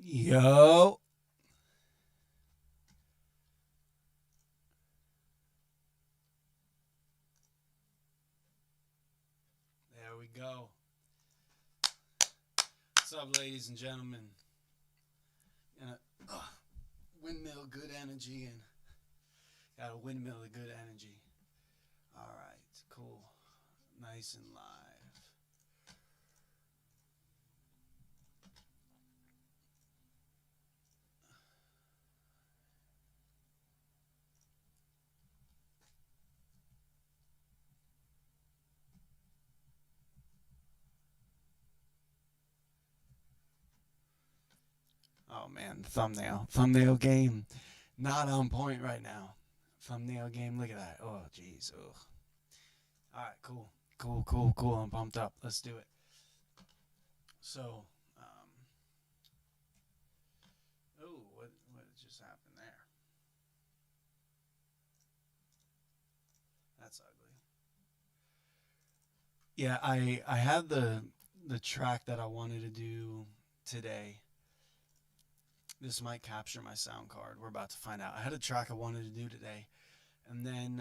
Yo. There we go. What's up, ladies and gentlemen? Uh, Windmill good energy and got a windmill of good energy. All right, cool. Nice and live. Oh man, thumbnail game, not on point right now. Thumbnail game, look at that. Oh jeez. Ugh. All right, cool. I'm pumped up. Let's do it. So, oh, what just happened there? That's ugly. Yeah, I had the track that I wanted to do today. This might capture my sound card. We're about to find out. I had a track I wanted to do today, and then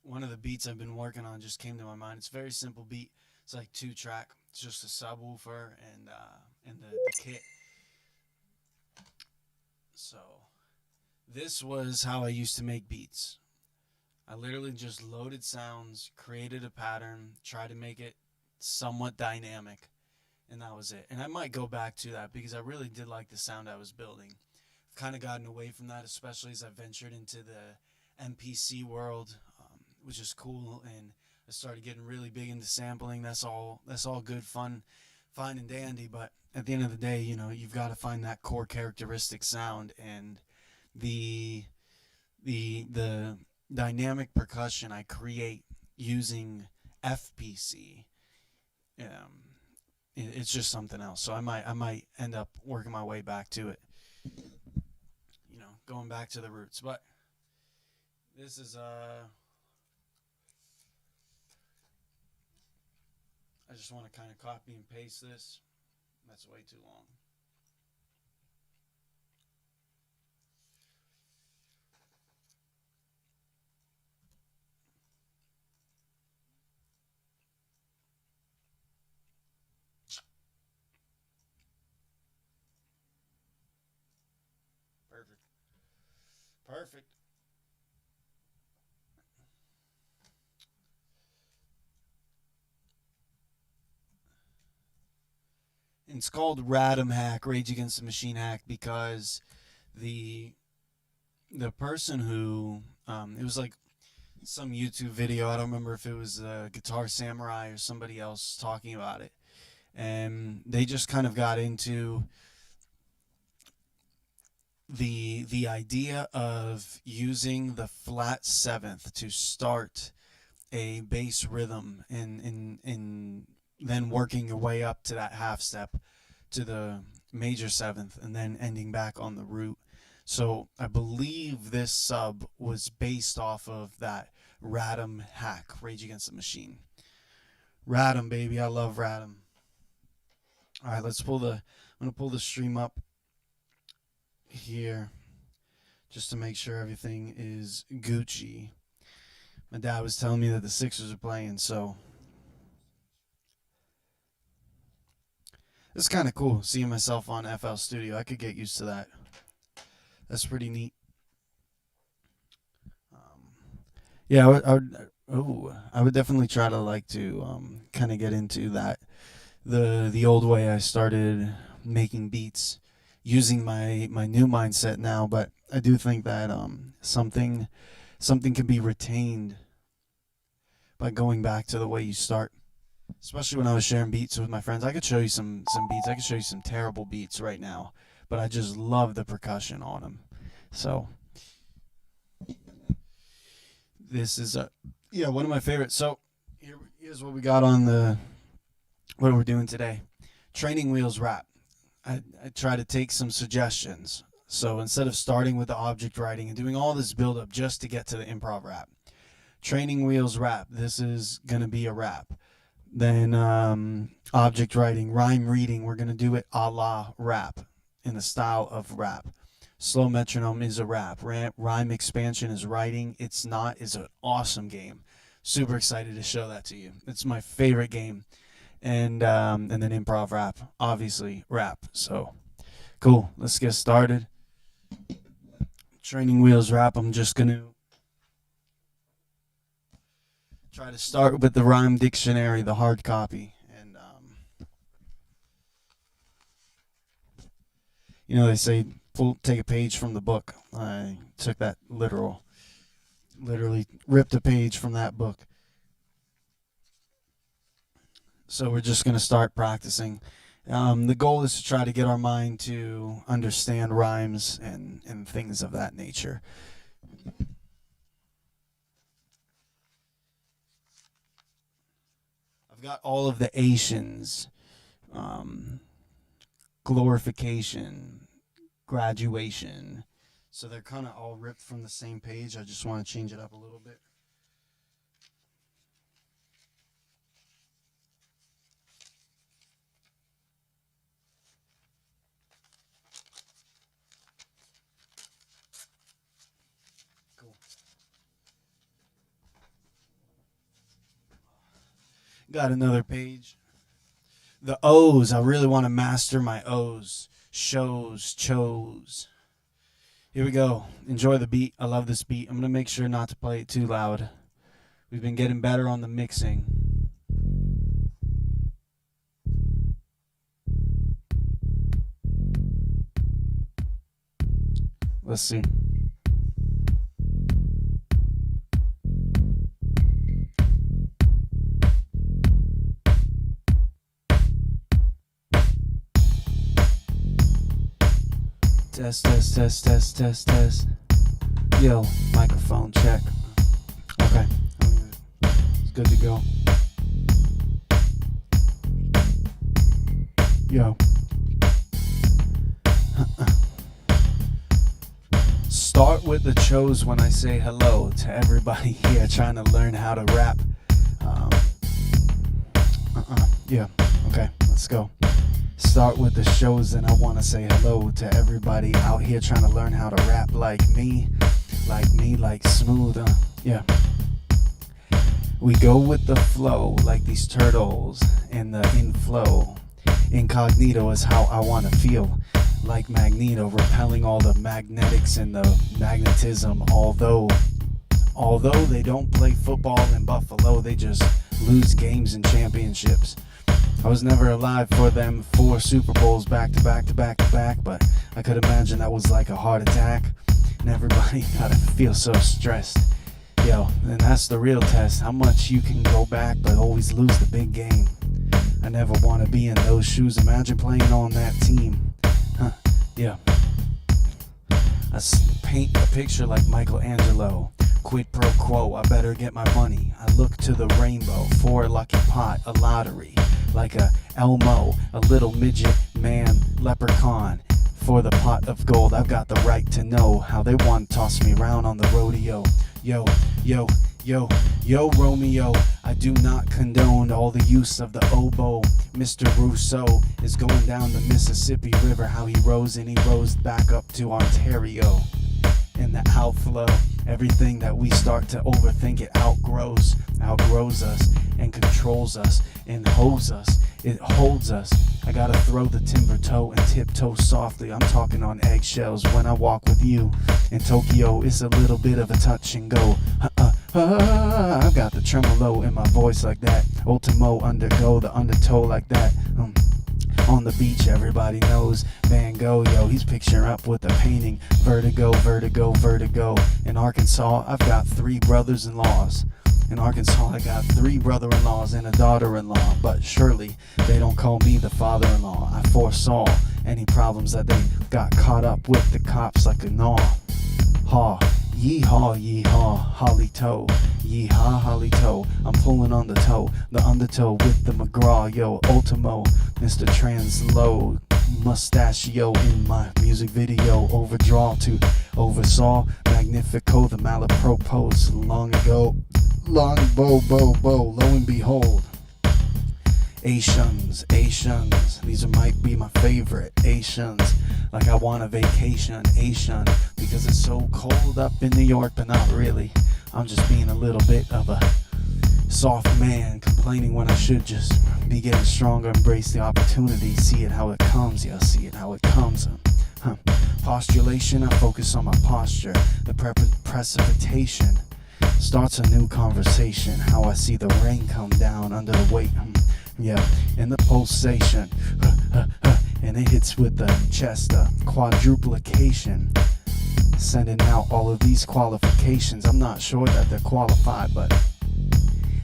one of the beats I've been working on just came to my mind. It's a very simple beat. It's like two track. It's just a subwoofer and the kit. So this was how I used to make beats. I literally just loaded sounds, created a pattern, tried to make it somewhat dynamic, and that was it. And I might go back to that because I really did like the sound I was building. I've kind of gotten away from that, especially as I ventured into the MPC world, which is cool, and I started getting really big into sampling. That's all good fun, fine and dandy. But at the end of the day, you've got to find that core characteristic sound, and the the dynamic percussion I create using FPC. It's just something else. So I might end up working my way back to it. Going back to the roots. But this is I just want to kind of copy and paste this. That's way too long. Perfect. Perfect. And it's called Radom Hack, Rage Against the Machine Hack, because the the person who it was like some YouTube video. I don't remember if it was Guitar Samurai or somebody else talking about it, and they just kind of got into the idea of using the flat seventh to start a bass rhythm and then working your way up to that half step to the major seventh and then ending back on the root. So I believe this sub was based off of that Radom hack, Rage Against the Machine. Radom, baby, I love Radom. All right, I'm gonna pull the stream up here just to make sure everything is Gucci. My dad was telling me that the Sixers are playing, so it's kind of cool seeing myself on FL Studio. I could get used to that. That's pretty neat. Yeah, I would definitely try to like to kind of get into that the old way I started making beats using my new mindset now. But I do think that something can be retained by going back to the way you start. Especially when I was sharing beats with my friends, I could show you some beats. I could show you some terrible beats right now, but I just love the percussion on them. So this is one of my favorites. So here's what we got on the what we're doing today. Training wheels rap. I try to take some suggestions. So instead of starting with the object writing and doing all this build up just to get to the improv rap, training wheels rap. This is gonna be a rap. Then object writing, rhyme reading. We're gonna do it a la rap, in the style of rap. Slow metronome is a rap. Rhyme expansion is writing. It's not is an awesome game. Super excited to show that to you. It's my favorite game. And then improv rap, obviously rap. So cool. Let's get started. Training wheels rap. I'm just gonna try to start with the rhyme dictionary, the hard copy, and they say take a page from the book. I took that literally ripped a page from that book. So we're just gonna start practicing. The goal is to try to get our mind to understand rhymes and things of that nature. I've got all of the Asians, glorification, graduation. So they're kind of all ripped from the same page. I just want to change it up a little bit. Cool. Got another page. The O's. I really want to master my O's. Shows, chose. Here we go. Enjoy the beat. I love this beat. I'm going to make sure not to play it too loud. We've been getting better on the mixing. Let's see. Test, test, test, test, test, test. Yo, microphone check. Okay, it's good to go. Yo. Start with the chose when I say hello to everybody here trying to learn how to rap. Yeah, okay, let's go. Start with the shows and I want to say hello to everybody out here trying to learn how to rap like me, like Smüth. Yeah. We go with the flow like these turtles in the inflow. Incognito is how I want to feel, like Magneto, repelling all the magnetics and the magnetism. Although they don't play football in Buffalo, they just lose games and championships. I was never alive for them 4 Super Bowls back to back to back to back, but I could imagine that was like a heart attack, and everybody gotta feel so stressed. Yo, and that's the real test, how much you can go back but always lose the big game. I never want to be in those shoes. Imagine playing on that team. Yeah. I paint a picture like Michelangelo. Quid pro quo, I better get my money. I look to the rainbow for a lucky pot, a lottery. Like a Elmo, a little midget man, leprechaun. For the pot of gold, I've got the right to know how they want to toss me around on the rodeo. Yo, yo, yo, yo, Romeo, I do not condone all the use of the oboe. Mr. Rousseau is going down the Mississippi River, how he rose and he rose back up to Ontario. In the outflow, everything that we start to overthink, it outgrows us and controls us and holds us. It holds us. I gotta throw the timber toe and tiptoe softly. I'm talking on eggshells when I walk with you. In Tokyo, it's a little bit of a touch and go. I've got the tremolo in my voice like that. Ultimo, undergo the undertow like that. On the beach, everybody knows Van Gogh, yo, he's picturing up with a painting. Vertigo, vertigo, vertigo. In Arkansas, I've got 3 brothers-in-laws. In Arkansas, I got 3 brother-in-laws and a daughter-in-law. But surely, they don't call me the father-in-law. I foresaw any problems that they got caught up with the cops like a gnaw. Ha, yeehaw, yeehaw, holly toe. Yeehaw, holly toe. I'm pulling on the toe, the undertow with the McGraw, yo, Ultimo, Mr. Translow, mustachio in my music video, overdraw to oversaw, magnifico, the malapropos, long ago, long bow, lo and behold, Asians, these might be my favorite Asians. Like I want a vacation, Asian, because it's so cold up in New York, but not really. I'm just being a little bit of a soft man, complaining when I should just be getting stronger, embrace the opportunity, see it how it comes, yeah, see it how it comes. Postulation, I focus on my posture. The precipitation starts a new conversation. How I see the rain come down under the weight, yeah, and the pulsation, and it hits with the chest, quadruplication, sending out all of these qualifications. I'm not sure that they're qualified, but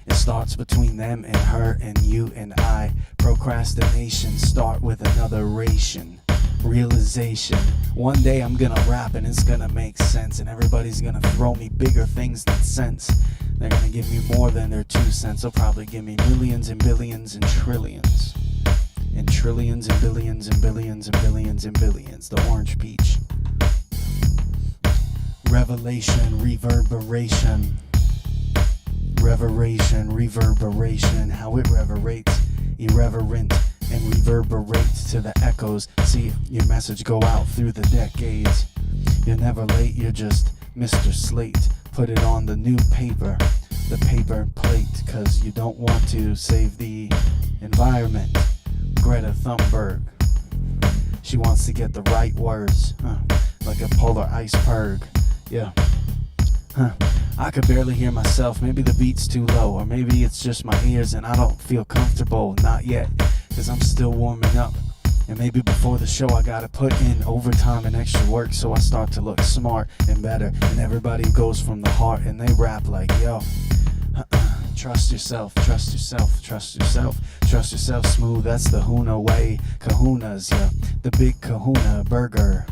it starts between them and her and you and I. Procrastination, start with another ration. Realization, one day I'm gonna rap and it's gonna make sense, and everybody's gonna throw me bigger things than sense. They're gonna give me more than their 2 cents. They'll probably give me millions and billions and trillions, and trillions and billions and billions and billions and billions. The orange peach. Revelation, reverberation. Reveration, reverberation. How it reverberates, irreverent, and reverberates to the echoes. See your message go out through the decades. You're never late, you're just Mr. Slate. Put it on the new paper, the paper plate, cause you don't want to save the environment. Greta Thunberg, she wants to get the right words, like a polar iceberg, yeah. I could barely hear myself, maybe the beat's too low, or maybe it's just my ears and I don't feel comfortable, not yet, cause I'm still warming up. And maybe before the show I gotta put in overtime and extra work, so I start to look smart and better, and everybody goes from the heart and they rap like, yo, trust yourself, trust yourself, trust yourself, trust yourself, Smüth, that's the Huna way, kahunas, yeah, the big kahuna, burger,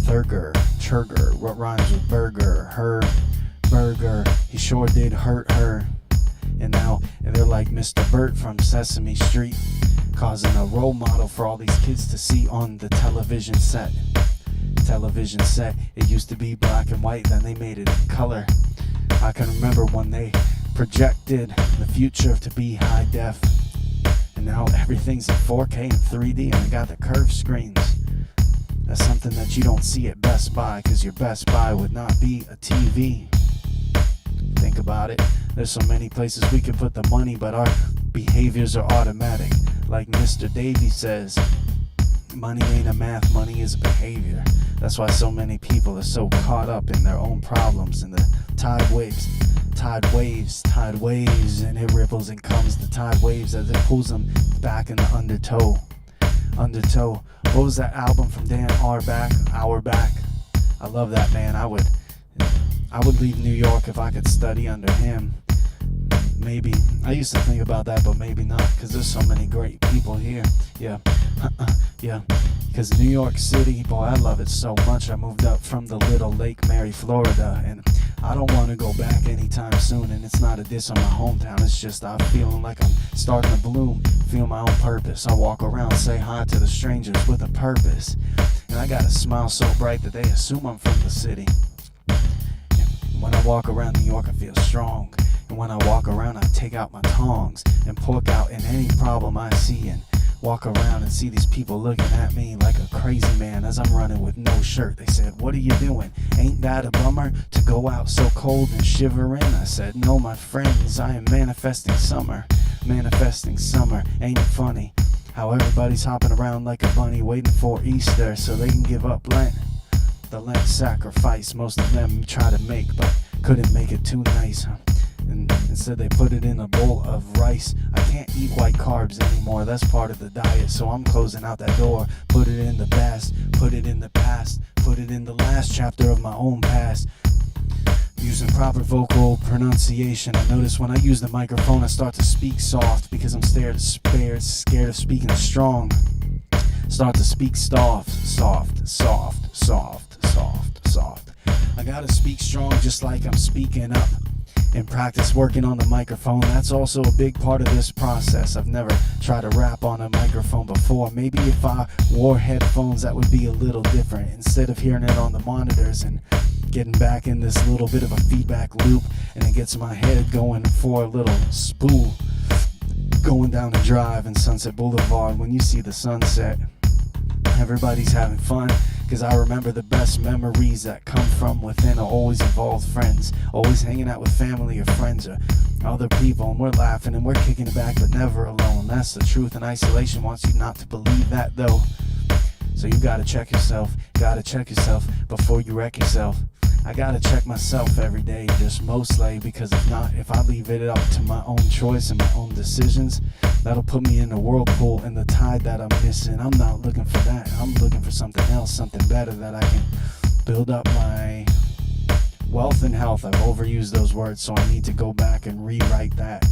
thurger, churger, what rhymes with burger, her, burger, he sure did hurt her, and now they're like Mr. Burt from Sesame Street, causing a role model for all these kids to see on the television set. Television set, it used to be black and white, then they made it in color. I can remember when they projected the future to be high def, and now everything's in 4K and 3D, and they got the curved screens. That's something that you don't see at Best Buy, cause your Best Buy would not be a TV. Think about it, there's so many places we could put the money, but our behaviors are automatic. Like Mr. Davey says, money ain't a math, money is a behavior. That's why so many people are so caught up in their own problems, and the tide waves, and it ripples and comes the tide waves as it pulls them back in the undertow. What was that album from Dan Auerbach? I love that man. I would leave New York if I could study under him. Maybe. I used to think about that, but maybe not, because there's so many great people here. Yeah. Yeah. Because New York City, boy, I love it so much. I moved up from the little Lake Mary, Florida, and I don't want to go back anytime soon, and it's not a diss on my hometown. It's just I'm feeling like I'm starting to bloom, feel my own purpose. I walk around, say hi to the strangers with a purpose, and I got a smile so bright that they assume I'm from the city. And when I walk around New York, I feel strong. And when I walk around, I take out my tongs and poke out in any problem I see, and walk around and see these people looking at me like a crazy man as I'm running with no shirt. They said, "What are you doing? Ain't that a bummer to go out so cold and shivering?" I said, "No, my friends, I am manifesting summer. Manifesting summer. Ain't it funny how everybody's hopping around like a bunny waiting for Easter so they can give up Lent? The Lent sacrifice most of them try to make, but couldn't make it too nice, and instead they put it in a bowl of rice. I can't eat white carbs anymore, that's part of the diet, so I'm closing out that door. Put it in the past, put it in the past, put it in the last chapter of my own past. Using proper vocal pronunciation. I notice when I use the microphone I start to speak soft because I'm scared of speaking strong. Start to speak soft. I gotta speak strong just like I'm speaking up, and practice working on the microphone. That's also a big part of this process. I've never tried to rap on a microphone before. Maybe if I wore headphones that would be a little different, instead of hearing it on the monitors and getting back in this little bit of a feedback loop, and it gets my head going for a little spool. Going down the drive in Sunset Boulevard when you see the sunset. Everybody's having fun, cause I remember the best memories that come from within are always involved friends. Always hanging out with family or friends or other people, and we're laughing and we're kicking it back, but never alone. That's the truth, and isolation wants you not to believe that though. So you gotta check yourself before you wreck yourself. I gotta check myself every day, just mostly, because if I leave it up to my own choice and my own decisions, that'll put me in the whirlpool and the tide that I'm missing. I'm not looking for that. I'm looking for something else, something better that I can build up my wealth and health. I've overused those words, so I need to go back and rewrite that.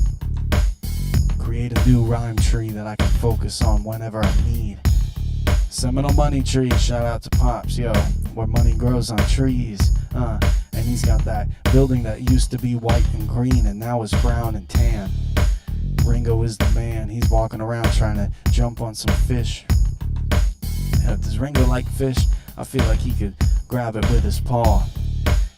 Create a new rhyme tree that I can focus on whenever I need. Seminole money tree, shout out to Pops, yo, where money grows on trees. And he's got that building that used to be white and green and now is brown and tan. Ringo is the man. He's walking around trying to jump on some fish. Does Ringo like fish? I feel like he could grab it with his paw.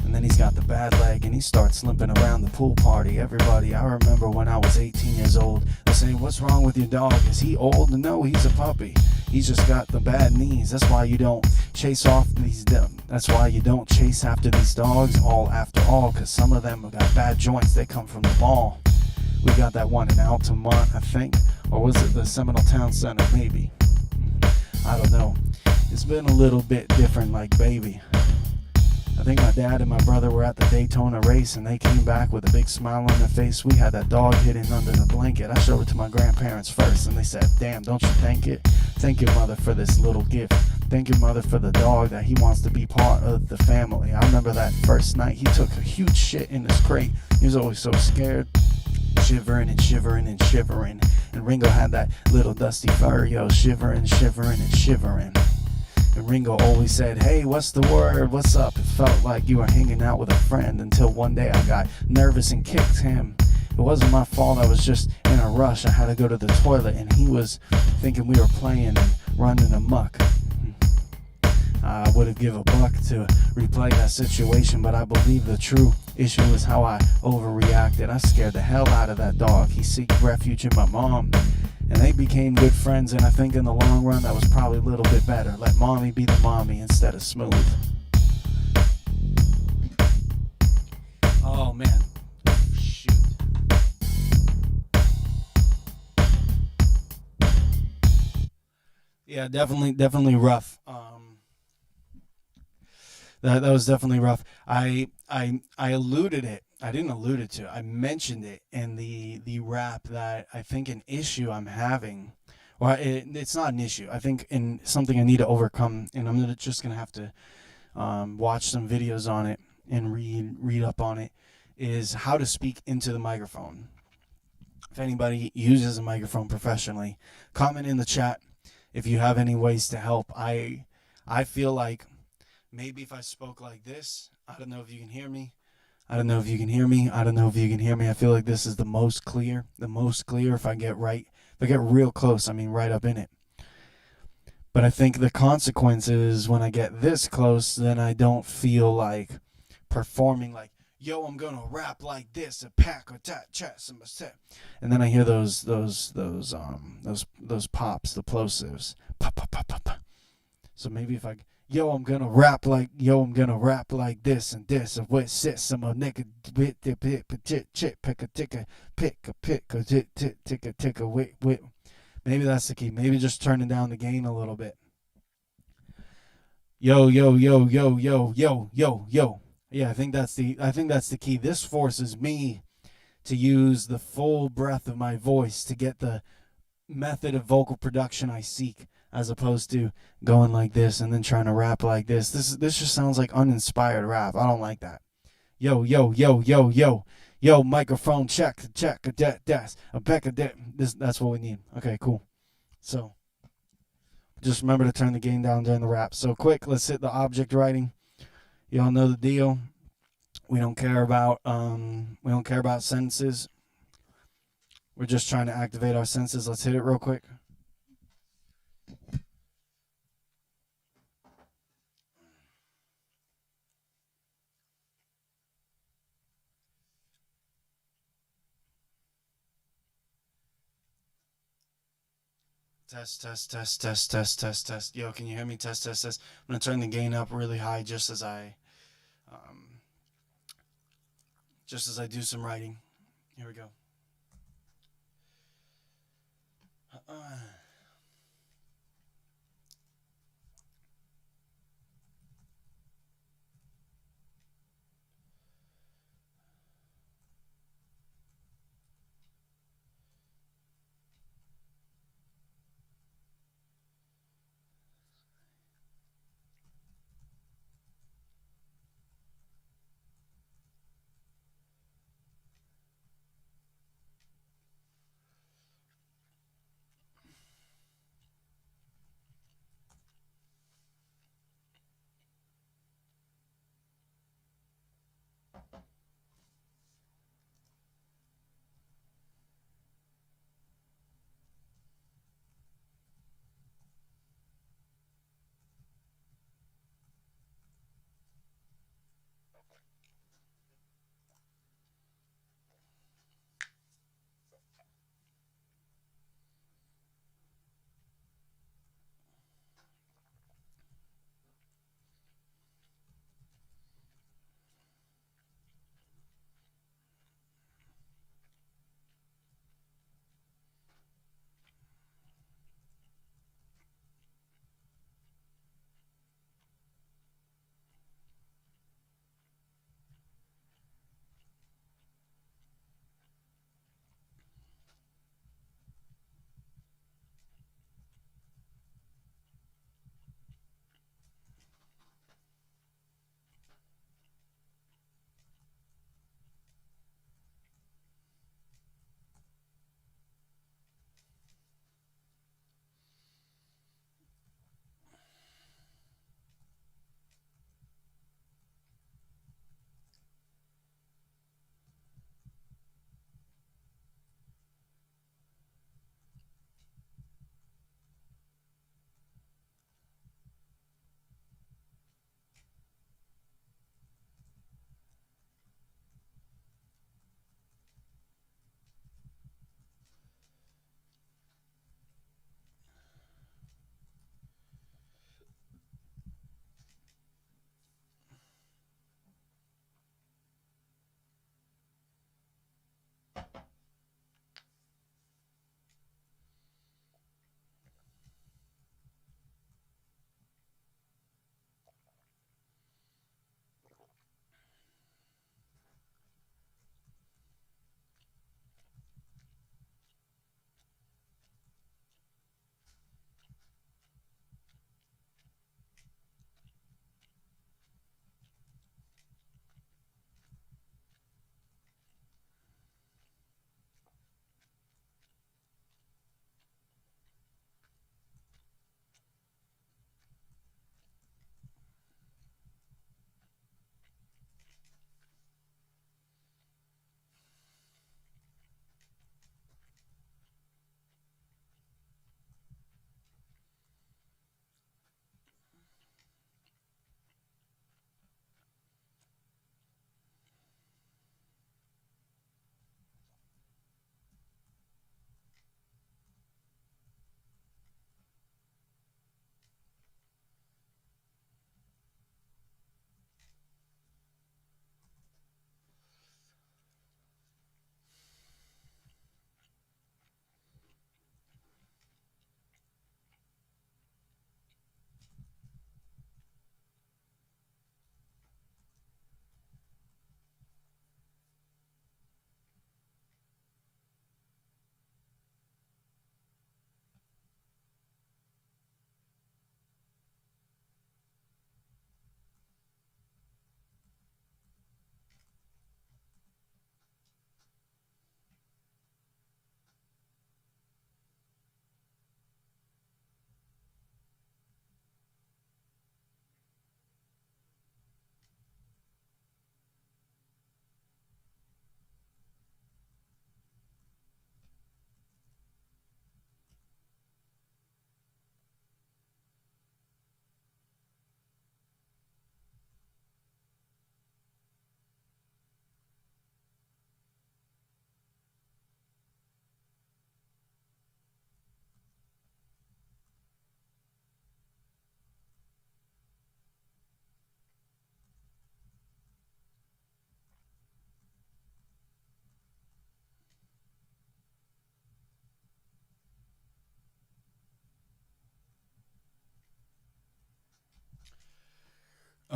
And then he's got the bad leg and he starts limping around the pool party. Everybody, I remember when I was 18 years old, they're saying, what's wrong with your dog? Is he old? No, he's a puppy. He's just got the bad knees. That's why you don't chase after these dogs all after all, because some of them have got bad joints. They come from the mall. We got that one in Altamont, I think. Or was it the Seminole Town Center? Maybe. I don't know. It's been a little bit different, like baby. I think my dad and my brother were at the Daytona race and they came back with a big smile on their face. We had that dog hidden under the blanket. I showed it to my grandparents first and they said, damn, don't you thank it? Thank your mother for this little gift. Thank your mother for the dog that he wants to be part of the family. I remember that first night he took a huge shit in his crate. He was always so scared, shivering and shivering and shivering. And Ringo had that little dusty fur, yo, shivering, shivering and shivering. And Ringo always said, hey, what's the word? What's up? It felt like you were hanging out with a friend until one day I got nervous and kicked him. It wasn't my fault. I was just in a rush. I had to go to the toilet and he was thinking we were playing and running amok. I would have given a buck to replay that situation, but I believe the true issue is how I overreacted. I scared the hell out of that dog. He seeked refuge in my mom. And they became good friends, and I think in the long run that was probably a little bit better. Let mommy be the mommy instead of Smüth. Oh man, shoot. Yeah, definitely rough. That was definitely rough. I alluded it. I didn't allude it to. I mentioned it in the rap that I think an issue I'm having, or it's not an issue. I think in something I need to overcome, and I'm just gonna have to watch some videos on it and read up on it. Is how to speak into the microphone. If anybody uses a microphone professionally, comment in the chat if you have any ways to help. I feel like maybe if I spoke like this, I don't know if you can hear me. I don't know if you can hear me. I feel like this is the most clear. If I get real close, I mean right up in it. But I think the consequence is when I get this close, then I don't feel like performing like, yo, I'm gonna rap like this, a pack or tat chest and set. And then I hear those pops, the plosives. Pop, pop, pop, pop, pop. So maybe if I I'm gonna rap like this and this and what sit some nigga bit chit pick a ticker pick a tick a wit. Maybe that's the key. Maybe just turning down the gain a little bit. Yo. Yeah, I think that's the key. This forces me to use the full breath of my voice to get the method of vocal production I seek, as opposed to going like this and then trying to rap like this. This just sounds like uninspired rap. I don't like that. Yo, microphone check, a that's what we need. Okay, cool. So just remember to turn the gain down during the rap. So quick, let's hit the object writing. Y'all know the deal. We don't care about sentences. We're just trying to activate our senses. Let's hit it real quick. Test, test, test, test, test, test, test. Yo, can you hear me? Test, test, test. I'm gonna turn the gain up really high um, just as I do some writing. Here we go.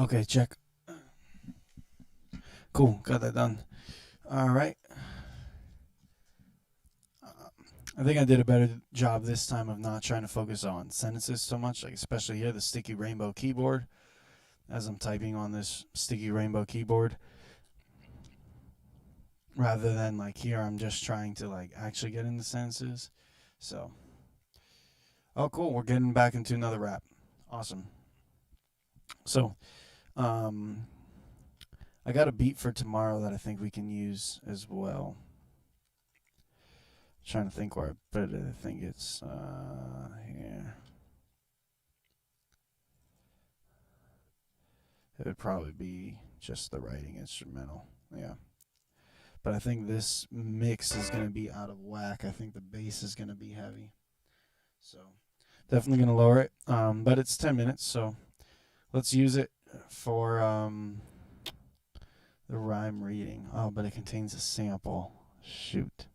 Okay, check. Cool, got that done. All right. I think I did a better job this time of not trying to focus on sentences so much, like especially here, the sticky rainbow keyboard, as I'm typing on this sticky rainbow keyboard. Rather than like here, I'm just trying to like actually get into sentences. So, oh cool, we're getting back into another rap. Awesome. So, I got a beat for tomorrow that I think we can use as well. Trying to think where I put it. I think it's here. It would probably be just the writing instrumental. Yeah. But I think this mix is going to be out of whack. I think the bass is going to be heavy. So definitely going to lower it. But it's 10 minutes, so let's use it for the rhyme reading. Oh, but it contains a sample. Shoot.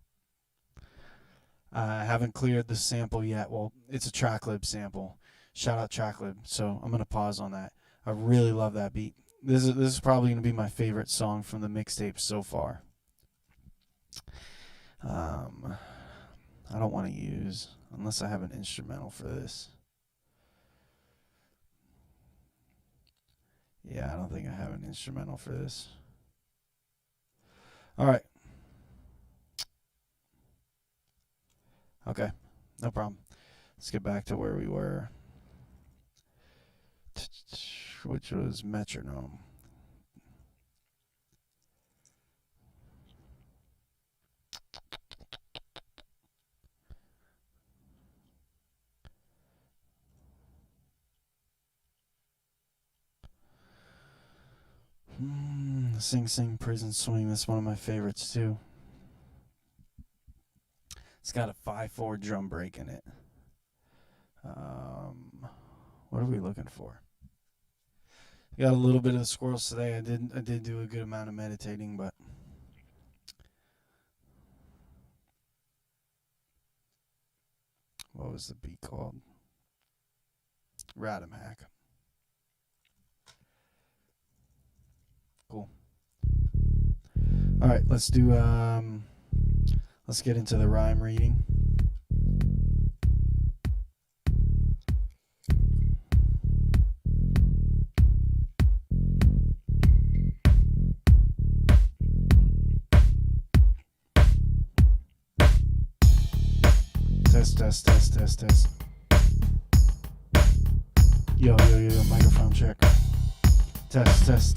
I haven't cleared the sample yet. Well, it's a Tracklib sample. Shout out Tracklib. So I'm going to pause on that. I really love that beat. This is probably going to be my favorite song from the mixtape so far. I don't want to use, unless I have an instrumental for this. Yeah, I don't think I have an instrumental for this. All right. Okay, no problem. Let's get back to where we were, which was Metronome. Sing Sing Prison Swing, that's one of my favorites too. It's got a 5/4 drum break in it. What are we looking for? Got a little bit of the squirrels today. I did do a good amount of meditating, but what was the beat called? Radamack. Cool. All right, let's do let's get into the rhyme reading. Test. Yo, microphone check. Test. Test.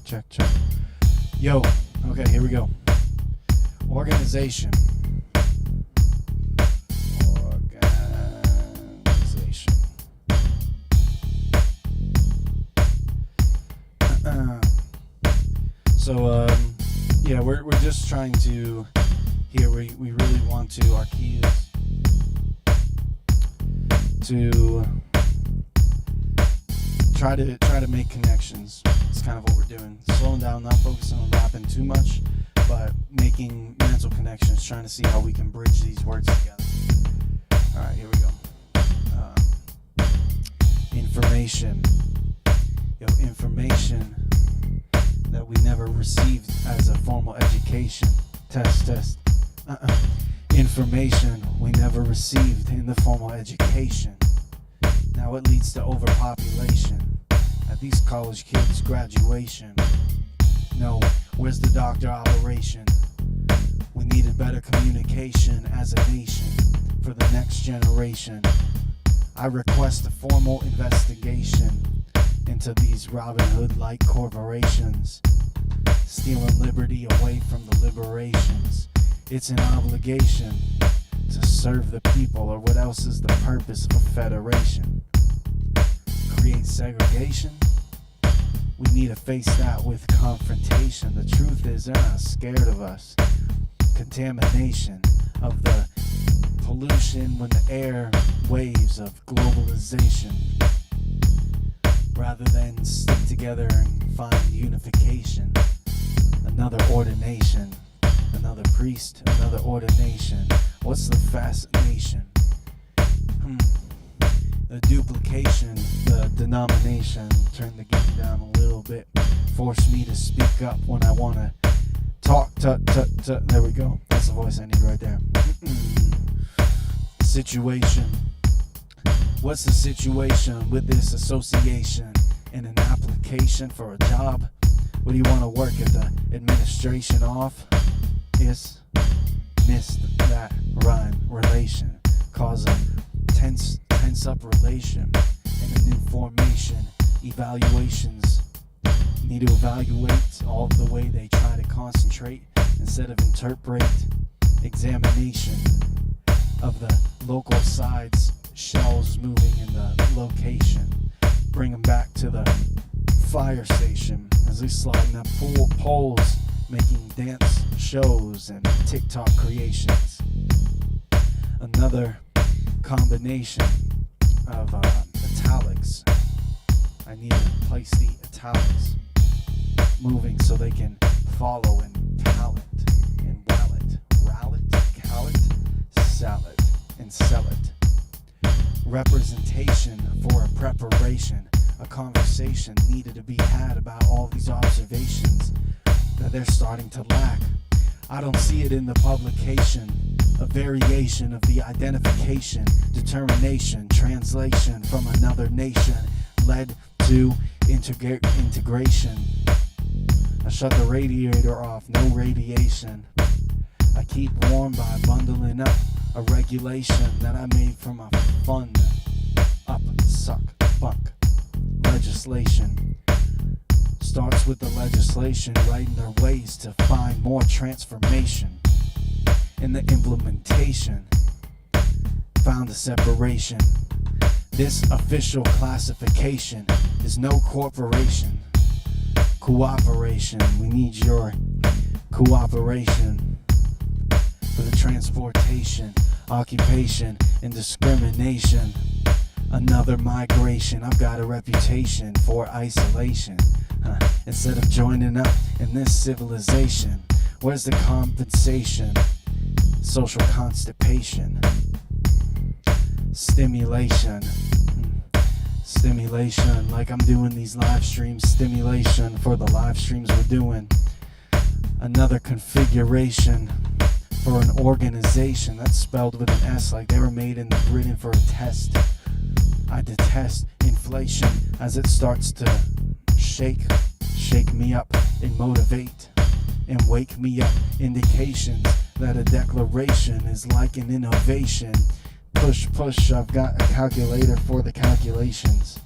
Check. Yo, okay, here we go. Organization. So, yeah, we're just trying to, here we really want to, our key is to try to make connections. It's kind of what we're doing. Slowing down, not focusing on rapping too much, but making mental connections, trying to see how we can bridge these words together. All right, here we go. Information. Information that we never received as a formal education. Test. Information we never received in the formal education. Now it leads to overpopulation at these college kids' graduation. No, where's the doctor operation? We needed better communication as a nation for the next generation. I request a formal investigation into these Robin Hood-like corporations, stealing liberty away from the liberations. It's an obligation to serve the people, or what else is the purpose of a federation? Create segregation? We need to face that with confrontation. The truth is they're not scared of us. Contamination of the pollution when the air waves of globalization, rather than stick together and find unification. Another ordination, another priest, another ordination. What's the fascination? The duplication, the denomination. Turn the game down a little bit. Force me to speak up when I want to talk. There we go. That's the voice I need right there. Situation. What's the situation with this association in an application for a job? What do you want to work at the administration of? Yes, missed that rhyme. Relation. Cause a tense up relation in a new formation. Evaluations. Need to evaluate all the way they try to concentrate instead of interpret. Examination of the local sides, shells moving in the location. Bring them back to the fire station as they slide up poles, making dance shows and TikTok creations. Another combination of italics. I need to place the italics moving so they can follow and palette and wallet, rallet, callet, salad and sell it. Representation for a preparation, a conversation needed to be had about all these observations that they're starting to lack. I don't see it in the publication, a variation of the identification, determination, translation from another nation led to integration. I shut the radiator off, no radiation. I keep warm by bundling up a regulation that I made from a fun up, suck, bunk legislation. Starts with the legislation writing their ways to find more transformation. In the implementation, found a separation. This official classification is no corporation. Cooperation, we need your cooperation for the transportation, occupation, and discrimination. Another migration, I've got a reputation for isolation. Instead of joining up in this civilization, where's the compensation? Social constipation. Stimulation, like I'm doing these live streams. Stimulation for the live streams we're doing. Another configuration for an organization that's spelled with an S, like they were made and written for a test. I detest inflation as it starts to shake me up and motivate and wake me up. Indications that a declaration is like an innovation. Push, I've got a calculator for the calculations.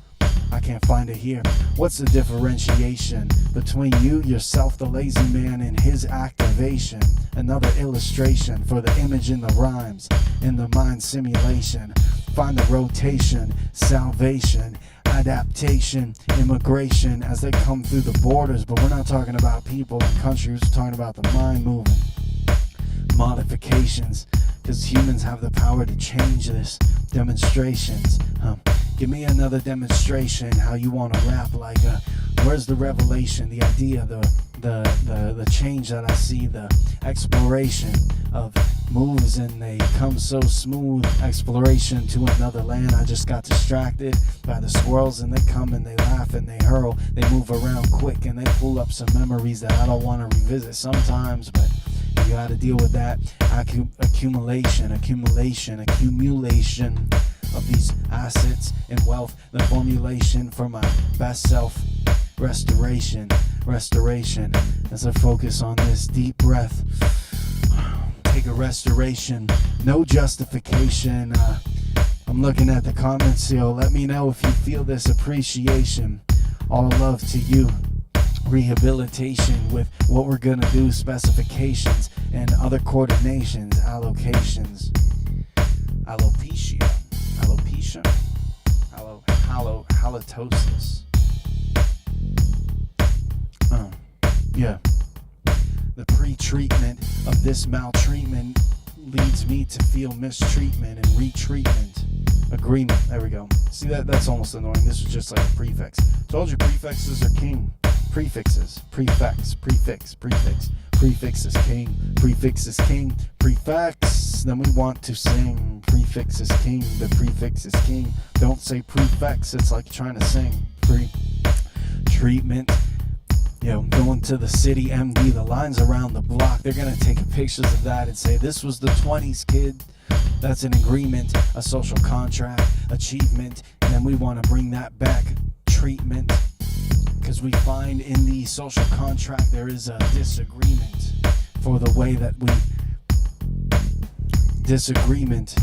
I can't find it here. What's the differentiation between you, yourself, the lazy man, and his activation? Another illustration for the image in the rhymes, in the mind simulation. Find the rotation, salvation, adaptation, immigration as they come through the borders. But we're not talking about people and countries, we're talking about the mind moving. Modifications, because humans have the power to change this. Demonstrations, give me another demonstration how you want to rap. Like where's the revelation, the idea, the change that I see, the exploration of moves, and they come so smooth. Exploration to another land. I just got distracted by the swirls, and they come and they laugh and they hurl. They move around quick and they pull up some memories that I don't want to revisit sometimes, but you gotta deal with that. Accumulation of these assets and wealth. The formulation for my best self. Restoration as I focus on this deep breath. Take a restoration, no justification. I'm looking at the comments here. Let me know if you feel this appreciation. All love to you. Rehabilitation with what we're gonna do, specifications and other coordinations, allocations. Alopecia, halitosis. Yeah. The pre-treatment of this maltreatment leads me to feel mistreatment and retreatment. Agreement. There we go. See, that's almost annoying. This is just like a prefix. Told you prefixes are king. Prefixes. Prefix. Prefix. Prefix. Prefix is king. Prefix is king. Prefix. Then we want to sing. Prefix is king. The prefix is king. Don't say prefix. It's like trying to sing. Treatment. Yo, going to the city, MD, the lines around the block. They're gonna take pictures of that and say, this was the 20s, kid. That's an agreement, a social contract, achievement. And then we want to bring that back. Treatment. Because we find in the social contract there is a disagreement for the way that we disagreement.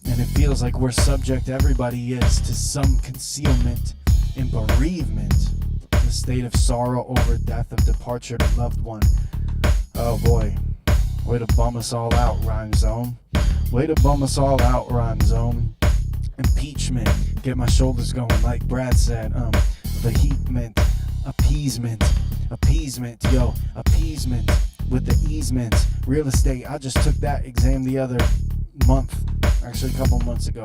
And it feels like we're subject, everybody is, to some concealment and bereavement. The state of sorrow over death of departure to loved one. Oh boy. Way to bum us all out, rhyme zone. Way to bum us all out, rhyme zone. Impeachment. Get my shoulders going like Brad said. Vehement. Appeasement. Appeasement. Yo, appeasement with the easements. Real estate. I just took that exam the other month. Actually a couple months ago.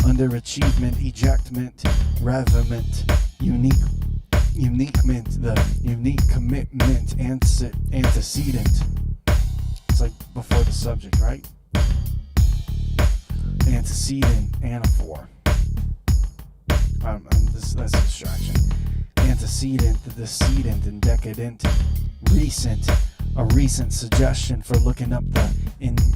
Underachievement. Ejectment. Revement. Uniquement. The unique commitment. Antecedent. It's like before the subject, right? Antecedent, anaphor. That's a distraction. Antecedent, the decedent, and decadent. Recent, a recent suggestion for looking up the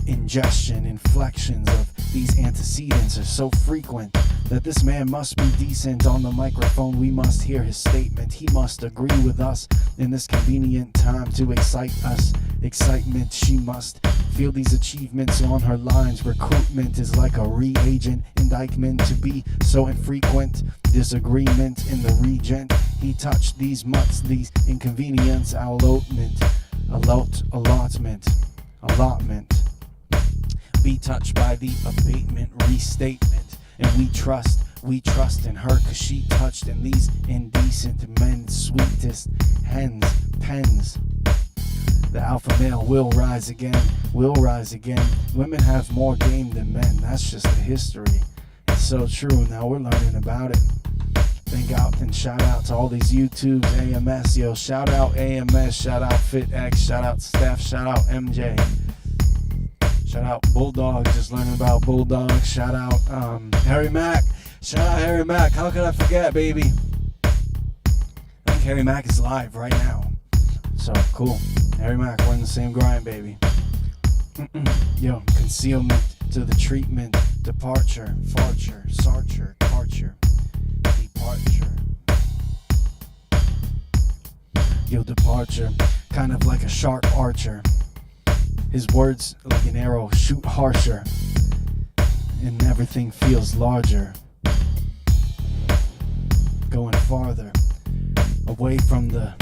ingestion, inflections of these antecedents are so frequent that this man must be decent on the microphone. We must hear his statement. He must agree with us in this convenient time to excite us. Excitement, she must feel these achievements on her lines. Recruitment is like a reagent. Indictment to be so infrequent. Disagreement in the regent. He touched these mutts, these inconvenience. Allotment. Be touched by the abatement, restatement. And we trust in her, cause she touched in these indecent men, sweetest hens, pens. The alpha male will rise again. Women have more game than men, that's just the history. It's so true, now we're learning about it. Thank out and shout out to all these YouTubes, AMS, yo, shout out AMS, shout out FitX, shout out Steph, shout out MJ. Shout out Bulldog, just learning about Bulldog. Shout out Harry Mack. Shout out Harry Mack. How could I forget, baby? I think Harry Mack is live right now. So, cool. Harry Mack, we're in the same grind, baby. Yo, concealment to the treatment. Departure, farture, sarcher, departure. Departure. Yo, departure. Kind of like a sharp archer. His words, like an arrow, shoot harsher, and everything feels larger. Going farther, away from the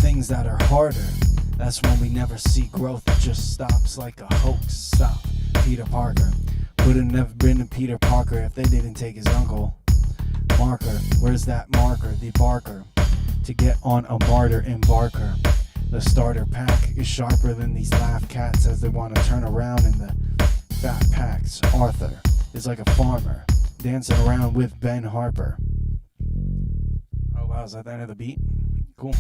things that are harder. That's when we never see growth, it just stops like a hoax. Stop, Peter Parker. Would have never been to Peter Parker if they didn't take his uncle. Marker, where's that marker? The barker, to get on a martyr embarker. The starter pack is sharper than these laugh cats as they want to turn around in the fat packs. Arthur is like a farmer dancing around with Ben Harper. Oh wow, is that the end of the beat? Cool.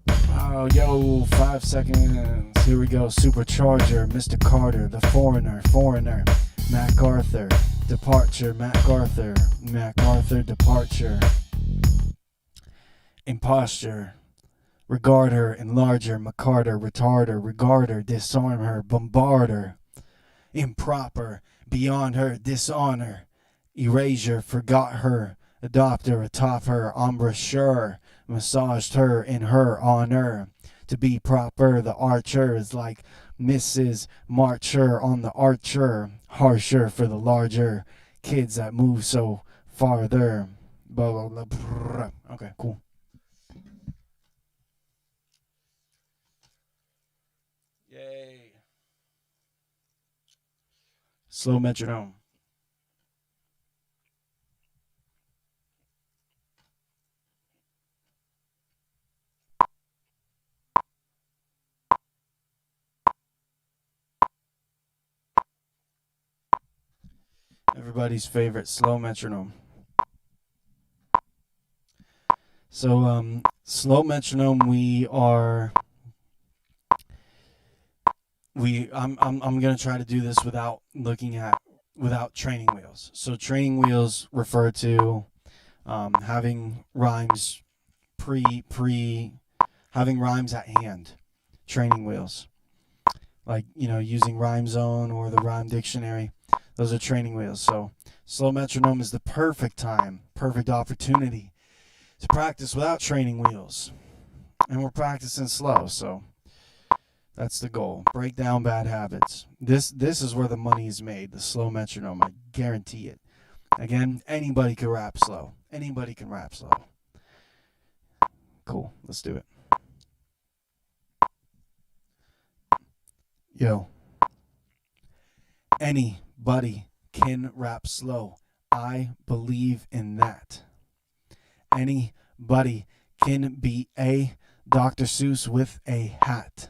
Oh, yo, 5 seconds. Here we go. Supercharger, Mr. Carter, the foreigner, MacArthur, departure, MacArthur, departure. Imposture. Regard her, enlarge her, McCarter, retard her, regard her, disarm her, bombard her. Improper, beyond her, dishonor. Erasure, forgot her, adopt her, atop her, embouchure, massaged her in her honor. To be proper, the archer is like Mrs. Marcher on the archer, harsher for the larger kids that move so farther. Blah, blah, blah, blah. Okay, cool. Yay. Slow metronome. Everybody's favorite slow metronome. So slow metronome, I'm gonna try to do this without training wheels. So training wheels refer to having rhymes having rhymes at hand. Training wheels, like using Rhyme Zone or the Rhyme Dictionary. Those are training wheels. So slow metronome is the perfect opportunity to practice without training wheels, and we're practicing slow. So that's the goal. Break down bad habits. This is where the money is made. The slow metronome, I guarantee it. Again, anybody can rap slow. Anybody can rap slow. Cool. Let's do it. Yo. Anybody can rap slow. I believe in that. Anybody can be a Dr. Seuss with a hat.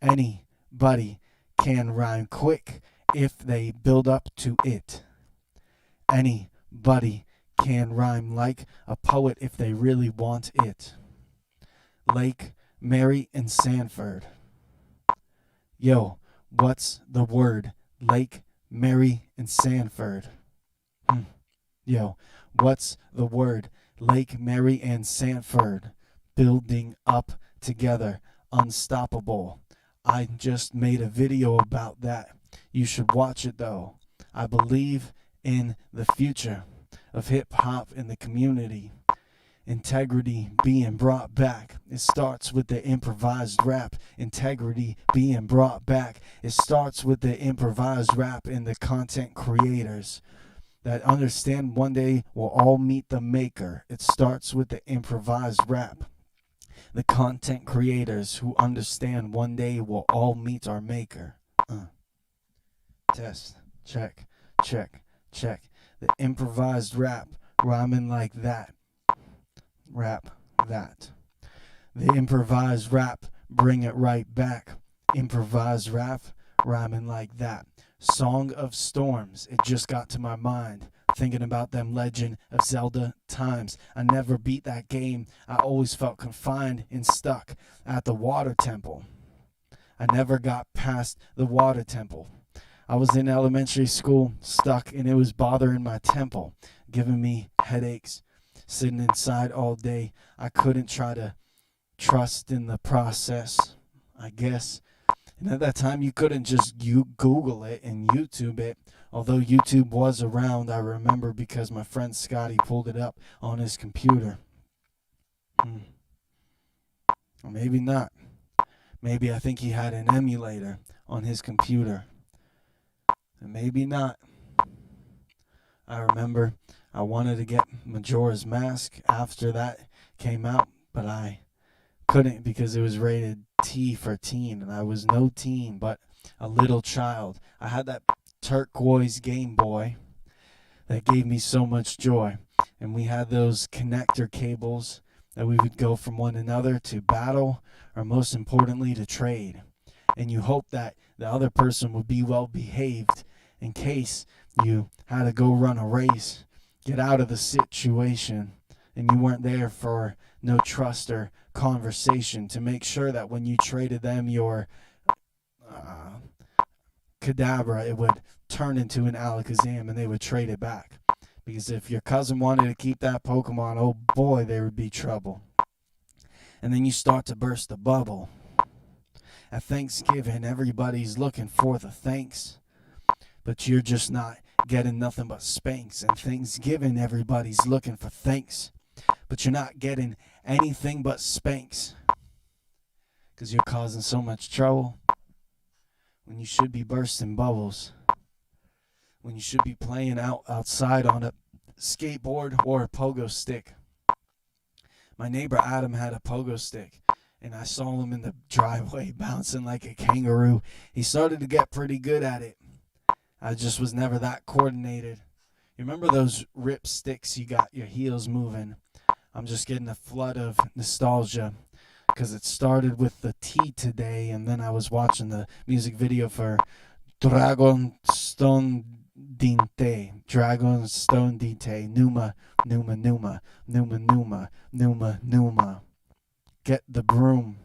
Anybody can rhyme quick if they build up to it. Anybody can rhyme like a poet if they really want it. Lake, Mary, and Sanford. Yo, what's the word? Lake, Mary, and Sanford. Yo, what's the word? Lake, Mary, and Sanford. Building up together. Unstoppable. I just made a video about that. You should watch it though. I believe in the future of hip-hop in the community. Integrity being brought back. It starts with the improvised rap. Integrity being brought back. It starts with the improvised rap and the content creators that understand one day we'll all meet the maker. It starts with the improvised rap. The content creators who understand one day we'll all meet our maker. Test. Check. Check. Check. The improvised rap. Rhyming like that. Rap that. The improvised rap. Bring it right back. Improvised rap. Rhyming like that. Song of Storms. It just got to my mind. Thinking about them Legend of Zelda times. I never beat that game. I always felt confined and stuck at the water temple. I never got past the water temple. I was in elementary school, stuck, and it was bothering my temple, giving me headaches, sitting inside all day. I couldn't try to trust in the process, I guess. And at that time, you couldn't just Google it and YouTube it. Although YouTube was around, I remember because my friend Scotty pulled it up on his computer. Or maybe not. Maybe I think he had an emulator on his computer. And maybe not. I remember I wanted to get Majora's Mask after that came out, but I couldn't because it was rated T for teen, and I was no teen, but a little child. I had that turquoise Game Boy that gave me so much joy, and we had those connector cables that we would go from one another to battle, or most importantly to trade. And you hope that the other person would be well behaved in case you had to go run a race, get out of the situation, and you weren't there for no trust or conversation to make sure that when you traded them your Kadabra, it would turn into an Alakazam and they would trade it back. Because if your cousin wanted to keep that Pokemon, oh boy, there would be trouble. And then you start to burst the bubble. At Thanksgiving, everybody's looking for the thanks, but you're just not getting nothing but spanks. And Thanksgiving, everybody's looking for thanks, but you're not getting anything but spanks. Because you're causing so much trouble when you should be bursting bubbles. When you should be playing outside on a skateboard or a pogo stick. My neighbor Adam had a pogo stick, and I saw him in the driveway bouncing like a kangaroo. He started to get pretty good at it. I just was never that coordinated. You remember those rip sticks you got your heels moving? I'm just getting a flood of nostalgia because it started with the T today, and then I was watching the music video for Dragon Stone dinte, dragon stone dinte, numa, numa, numa, numa, numa, numa, numa. Get the broom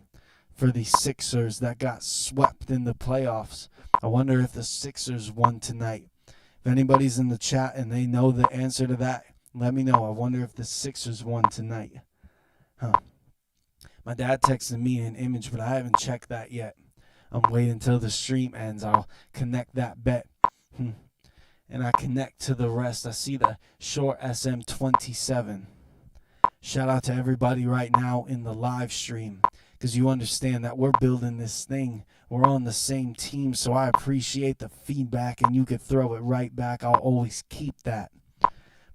for the Sixers that got swept in the playoffs. I wonder if the Sixers won tonight. If anybody's in the chat and they know the answer to that, let me know. I wonder if the Sixers won tonight. My dad texted me an image, but I haven't checked that yet. I'm waiting until the stream ends. I'll connect that bet. And I connect to the rest. I see the Short SM27. Shout out to everybody right now in the live stream, because you understand that we're building this thing. We're on the same team, so I appreciate the feedback, and you could throw it right back. I'll always keep that.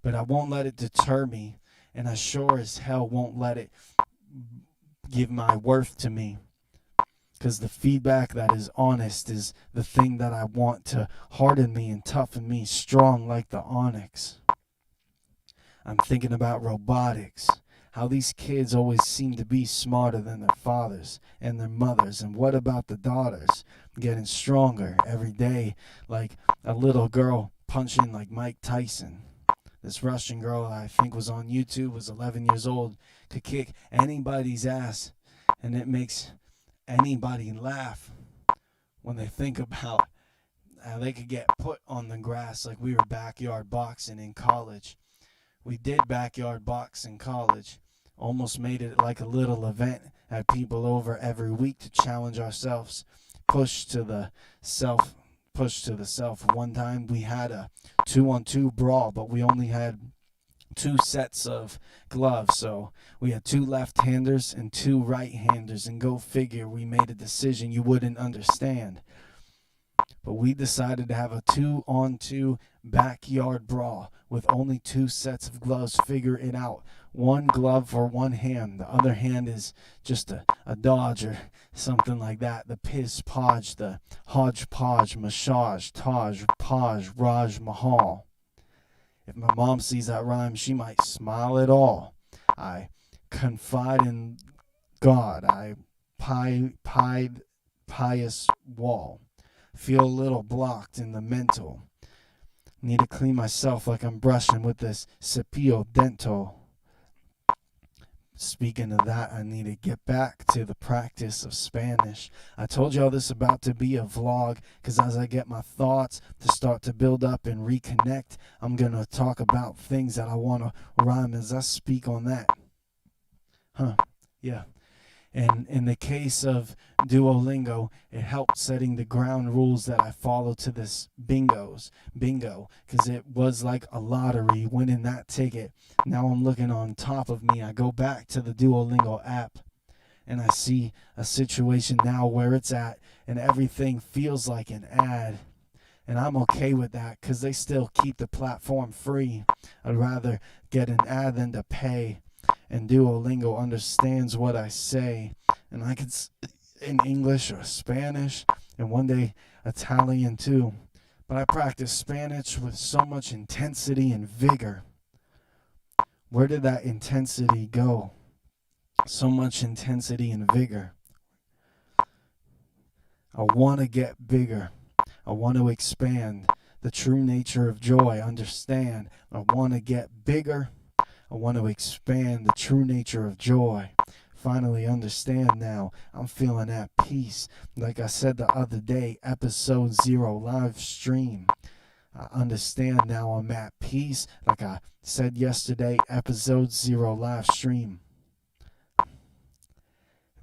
But I won't let it deter me, and I sure as hell won't let it give my worth to me, because the feedback that is honest is the thing that I want to harden me and toughen me strong like the onyx. I'm thinking about robotics, how these kids always seem to be smarter than their fathers and their mothers. And what about the daughters getting stronger every day, like a little girl punching like Mike Tyson? This Russian girl I think was on YouTube, was 11 years old, could kick anybody's ass, and it makes anybody laugh when they think about how they could get put on the grass like we were backyard boxing in college. We did backyard box in college, almost made it like a little event, had people over every week to challenge ourselves, push to the self. One time we had a 2-on-2 brawl, but we only had 2 sets of gloves, so we had 2 left-handers and 2 right-handers, and go figure, we made a decision you wouldn't understand. But we decided to have a 2-on-2 backyard brawl with only 2 sets of gloves. Figure it out. 1 glove for one hand. The other hand is just a dodge or something like that. The piss podge, the hodgepodge, massage, taj, paj, Raj Mahal. If my mom sees that rhyme, she might smile at all. I confide in God. I pious wall. Feel a little blocked in the mental. Need to clean myself like I'm brushing with this cepillo dental. Speaking of that, I need to get back to the practice of Spanish. I told y'all this about to be a vlog, because as I get my thoughts to start to build up and reconnect, I'm going to talk about things that I want to rhyme as I speak on that. Yeah. And in the case of Duolingo, it helped setting the ground rules that I follow to this bingo, because it was like a lottery, winning that ticket. Now I'm looking on top of me. I go back to the Duolingo app, and I see a situation now where it's at, and everything feels like an ad. And I'm okay with that, because they still keep the platform free. I'd rather get an ad than to pay. And Duolingo understands what I say, and I could in English or Spanish, and one day Italian too. But I practice Spanish with so much intensity and vigor. Where did that intensity go? So much intensity and vigor. I want to get bigger. I want to expand the true nature of joy. Understand. I want to get bigger. I want to expand the true nature of joy. Finally understand now. I'm feeling at peace. Like I said the other day, episode 0 live stream. I understand now I'm at peace. Like I said yesterday, episode 0 live stream.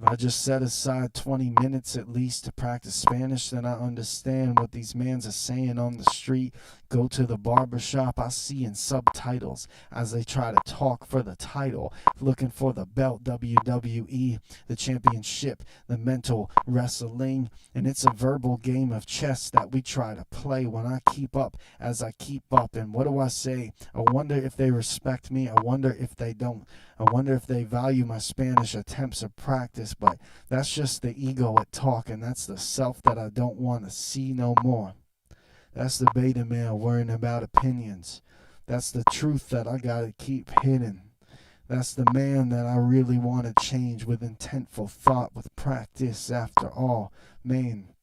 If I just set aside 20 minutes at least to practice Spanish, then I understand what these mans are saying on the street. Go to the barbershop, I see in subtitles as they try to talk for the title, looking for the belt, WWE, the championship, the mental wrestling, and it's a verbal game of chess that we try to play when I keep up as I keep up. And what do I say? I wonder if they respect me. I wonder if they don't. I wonder if they value my Spanish attempts of practice, but that's just the ego at talk, and that's the self that I don't want to see no more. That's the beta male worrying about opinions. That's the truth that I gotta keep hidden. That's the man that I really want to change with intentful thought, with practice after all. Man,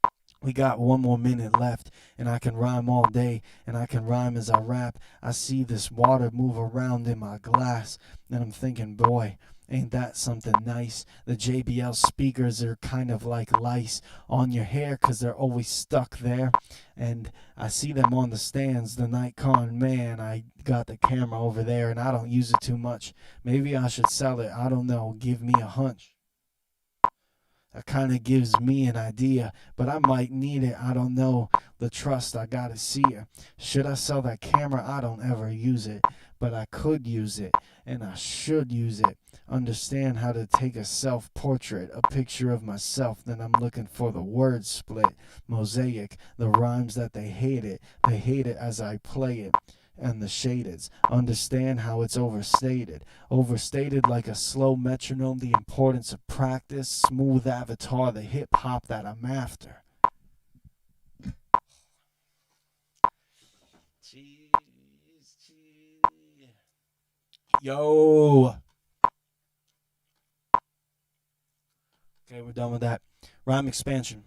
We got one more minute left, and I can rhyme all day, and I can rhyme as I rap. I see this water move around in my glass, and I'm thinking, boy, ain't that something nice? The JBL speakers are kind of like lice on your hair, 'cause they're always stuck there. And I see them on the stands, the Nikon, man, I got the camera over there, and I don't use it too much. Maybe I should sell it, I don't know, give me a hunch. That kind of gives me an idea, but I might need it, I don't know. The trust, I gotta see it. Should I sell that camera? I don't ever use it, but I could use it, and I should use it. Understand how to take a self-portrait, a picture of myself, then I'm looking for the word split, mosaic, the rhymes that they hate it as I play it. And the shadeds, understand how it's overstated like a slow metronome, the importance of practice, smooth avatar, the hip-hop that I'm after. Yo. Okay, we're done with that. Rhyme expansion.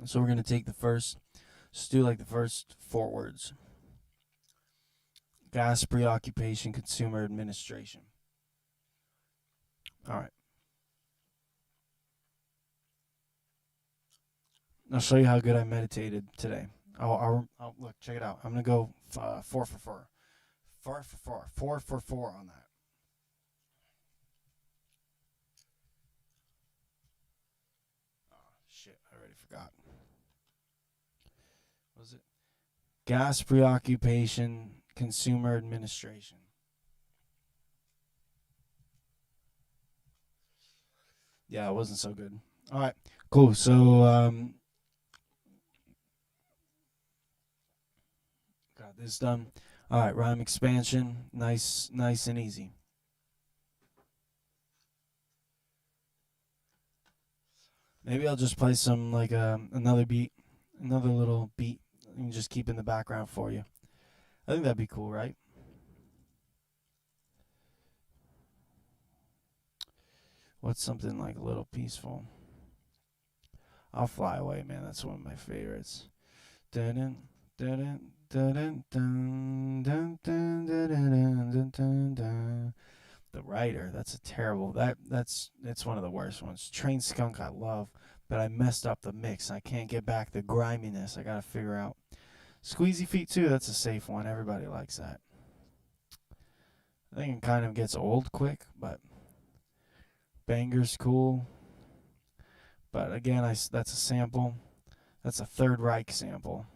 So we're going to take just do like the first 4 words. Gas, preoccupation, consumer administration. All right. I'll show you how good I meditated today. I'll look, check it out. I'm going to go 4 for 4. 4 for 4. 4 for 4 on that. Oh, shit. I already forgot. What was it? Gas, preoccupation, consumer administration. Yeah, it wasn't so good. All right, cool. So, got this done. All right, rhyme expansion, nice and easy. Maybe I'll just play some like another little beat, and just keep in the background for you. I think that'd be cool, right? What's something like a little peaceful? I'll Fly Away, man. That's one of my favorites. The Writer, that's a terrible. It's one of the worst ones. Train Skunk, I love, but I messed up the mix. I can't get back the griminess. I gotta figure out. Squeezy Feet too. That's a safe one. Everybody likes that. I think it kind of gets old quick, but Banger's cool. But again, that's a sample. That's a Third Reich sample.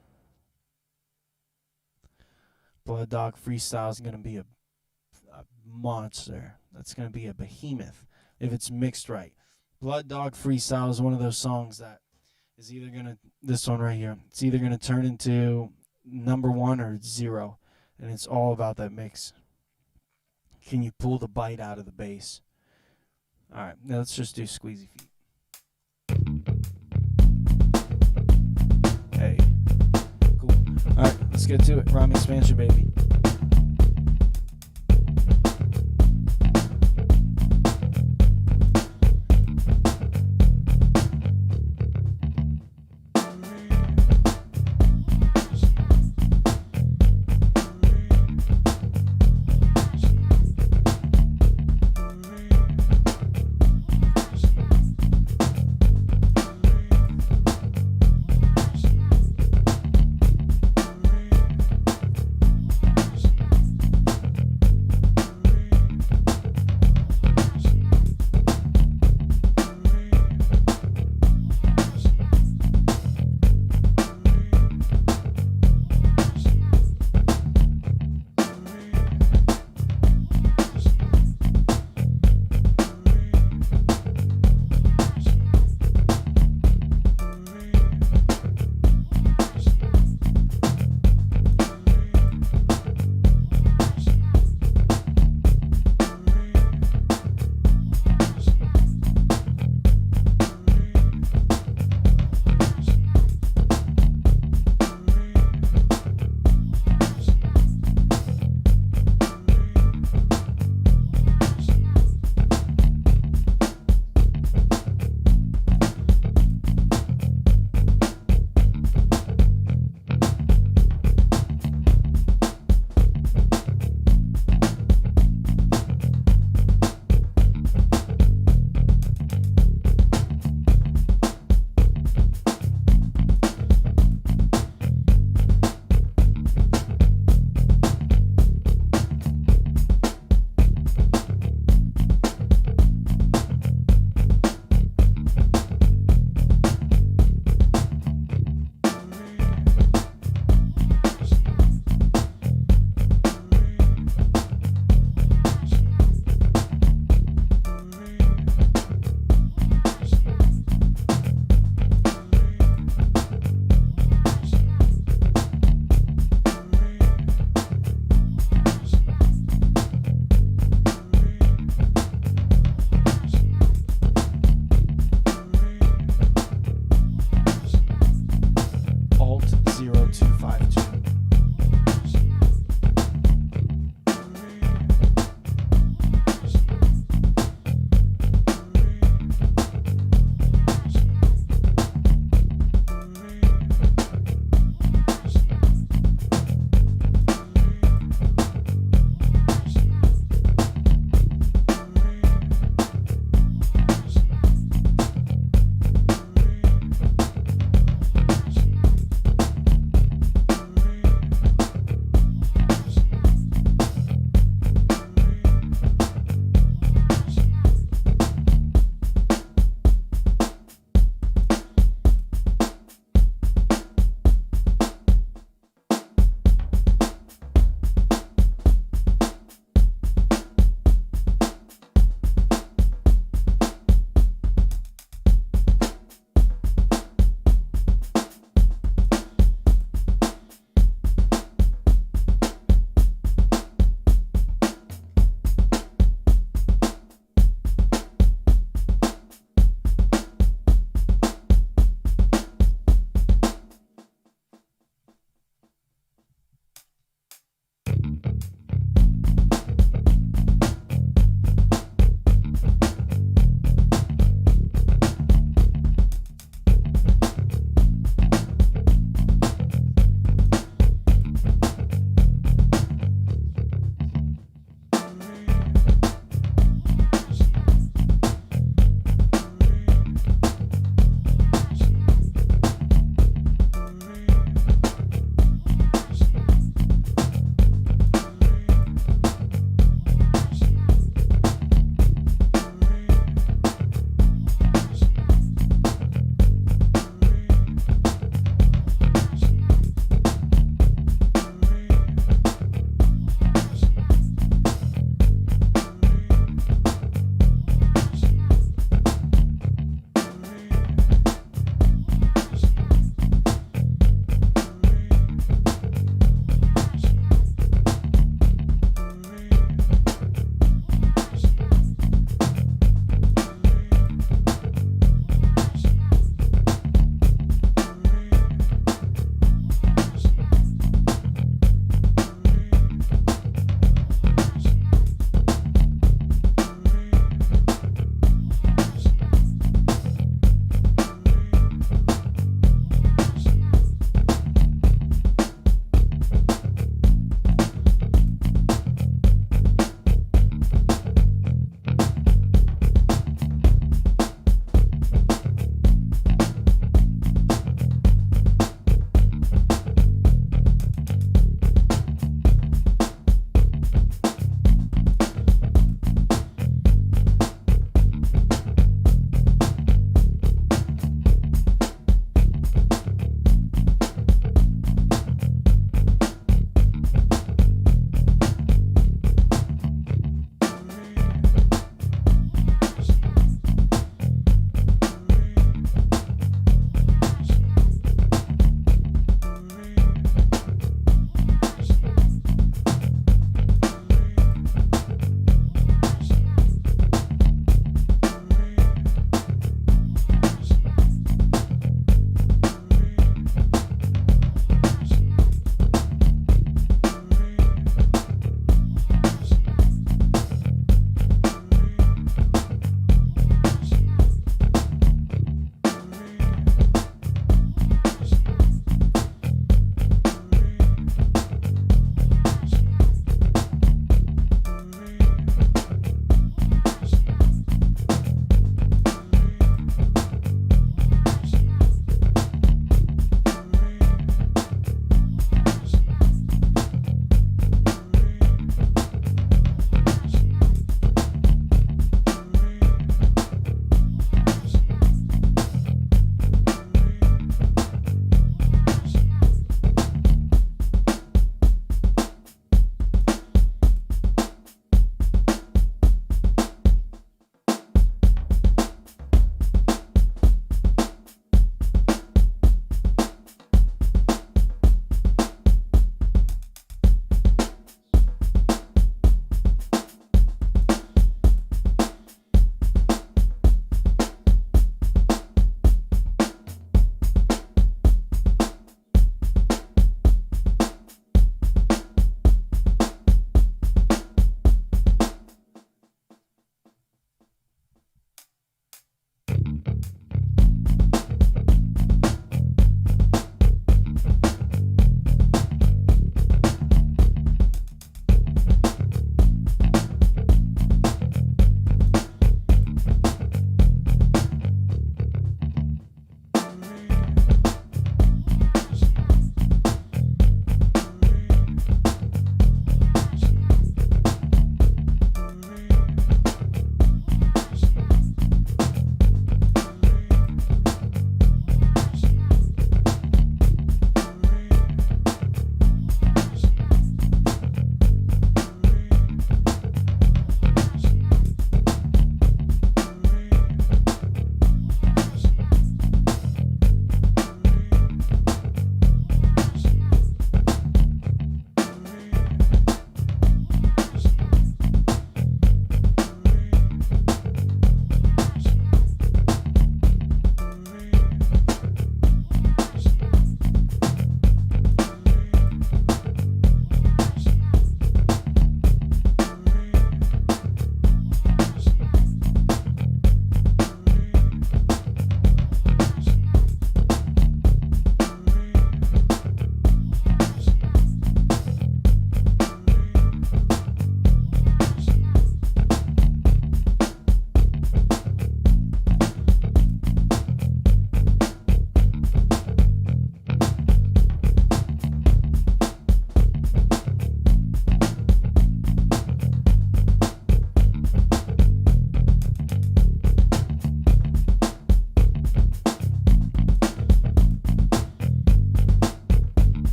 Blood Dog Freestyle is gonna be a monster. That's gonna be a behemoth if it's mixed right. Blood Dog Freestyle is one of those songs that is either gonna, this one right here, it's either gonna turn into number 1 or 0, and it's all about that mix. Can you pull the bite out of the bass? All right, now let's just do Squeezy Feet. Hey, cool. All right, let's get to it. Rhyme expansion, baby.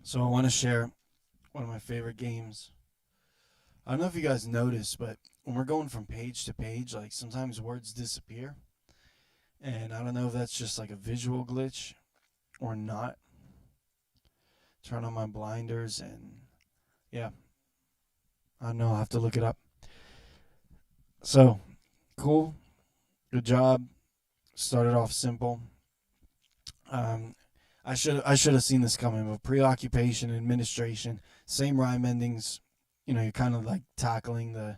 So I want to share one of my favorite games. I don't know if you guys notice, but when we're going from page to page, like sometimes words disappear. And I don't know if that's just like a visual glitch or not. Turn on my blinders and yeah, I don't know. I'll have to look it up. So, cool. Good job. Started off simple. Um, I should have seen this coming, but preoccupation, administration, same rhyme endings. You're kind of like tackling the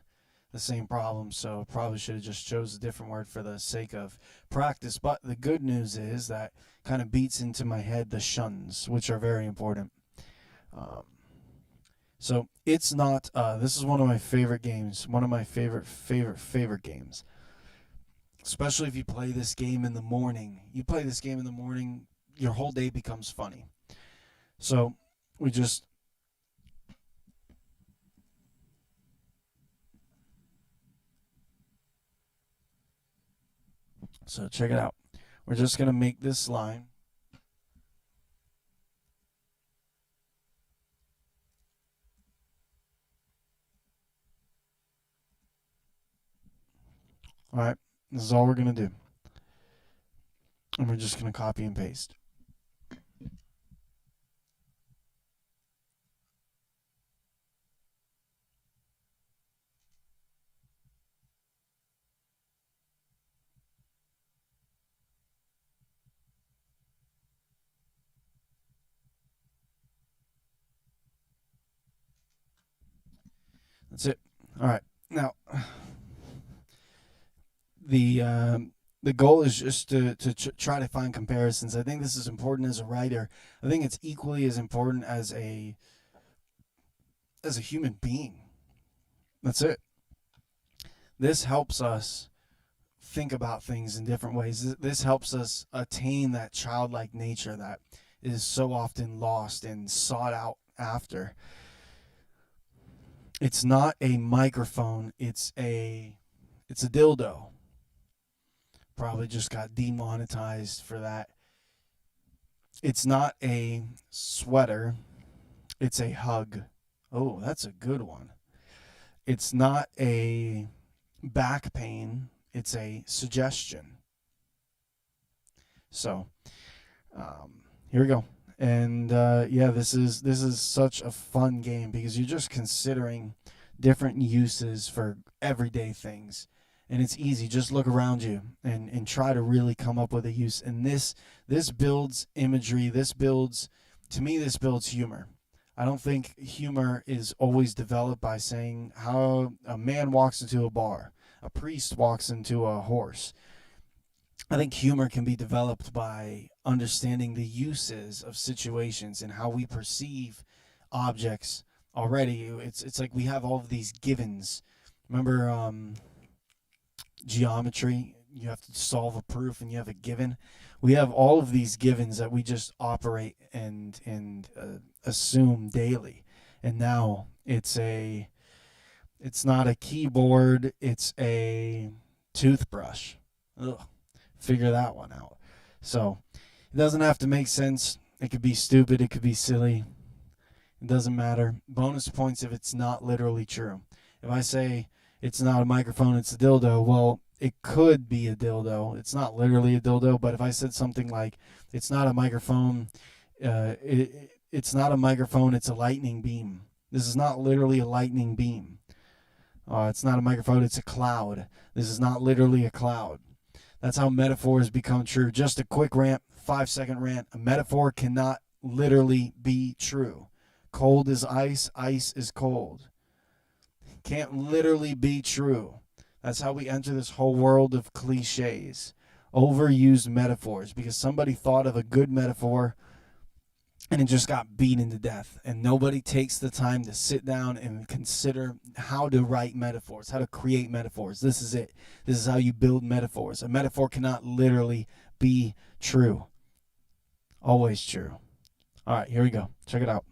same problem. So probably should have just chose a different word for the sake of practice. But the good news is that kind of beats into my head the shuns, which are very important. Um, so it's not. This is one of my favorite games. One of my favorite games. Especially if you play this game in the morning. You play this game in the morning, your whole day becomes funny. So we just so check it out. We're just gonna make this line. All right, this is all we're gonna do, and we're just gonna copy and paste. That's it. All right. Now, the goal is just to try to find comparisons. I think this is important as a writer. I think it's equally as important as a human being. That's it. This helps us think about things in different ways. This helps us attain that childlike nature that is so often lost and sought out after. It's not a microphone, it's a dildo. Probably just got demonetized for that. It's not a sweater, it's a hug. Oh, that's a good one. It's not a back pain, it's a suggestion. So, here we go. And yeah, this is such a fun game because you're just considering different uses for everyday things, and it's easy. Just look around you and try to really come up with a use. And this builds imagery. This builds humor. I don't think humor is always developed by saying how a man walks into a bar, a priest walks into a horse. I think humor can be developed by understanding the uses of situations and how we perceive objects already. It's like we have all of these givens. Remember geometry? You have to solve a proof and you have a given. We have all of these givens that we just operate and assume daily. And now it's not a keyboard, it's a toothbrush. Ugh. Figure that one out. So it doesn't have to make sense. It could be stupid. It could be silly. It doesn't matter. Bonus points if it's not literally true. If I say it's not a microphone, it's a dildo, well, it could be a dildo. It's not literally a dildo, but if I said something like it's not a microphone, it's not a microphone, it's a lightning beam. This is not literally a lightning beam. It's not a microphone, it's a cloud. This is not literally a cloud. That's how metaphors become true. Just a quick rant, 5-second rant. A metaphor cannot literally be true. Cold is ice, ice is cold. Can't literally be true. That's how we enter this whole world of cliches. Overused metaphors because somebody thought of a good metaphor and it just got beaten to death. And nobody takes the time to sit down and consider how to write metaphors, how to create metaphors. This is it. This is how you build metaphors. A metaphor cannot literally be true. Always true. All right, here we go. Check it out.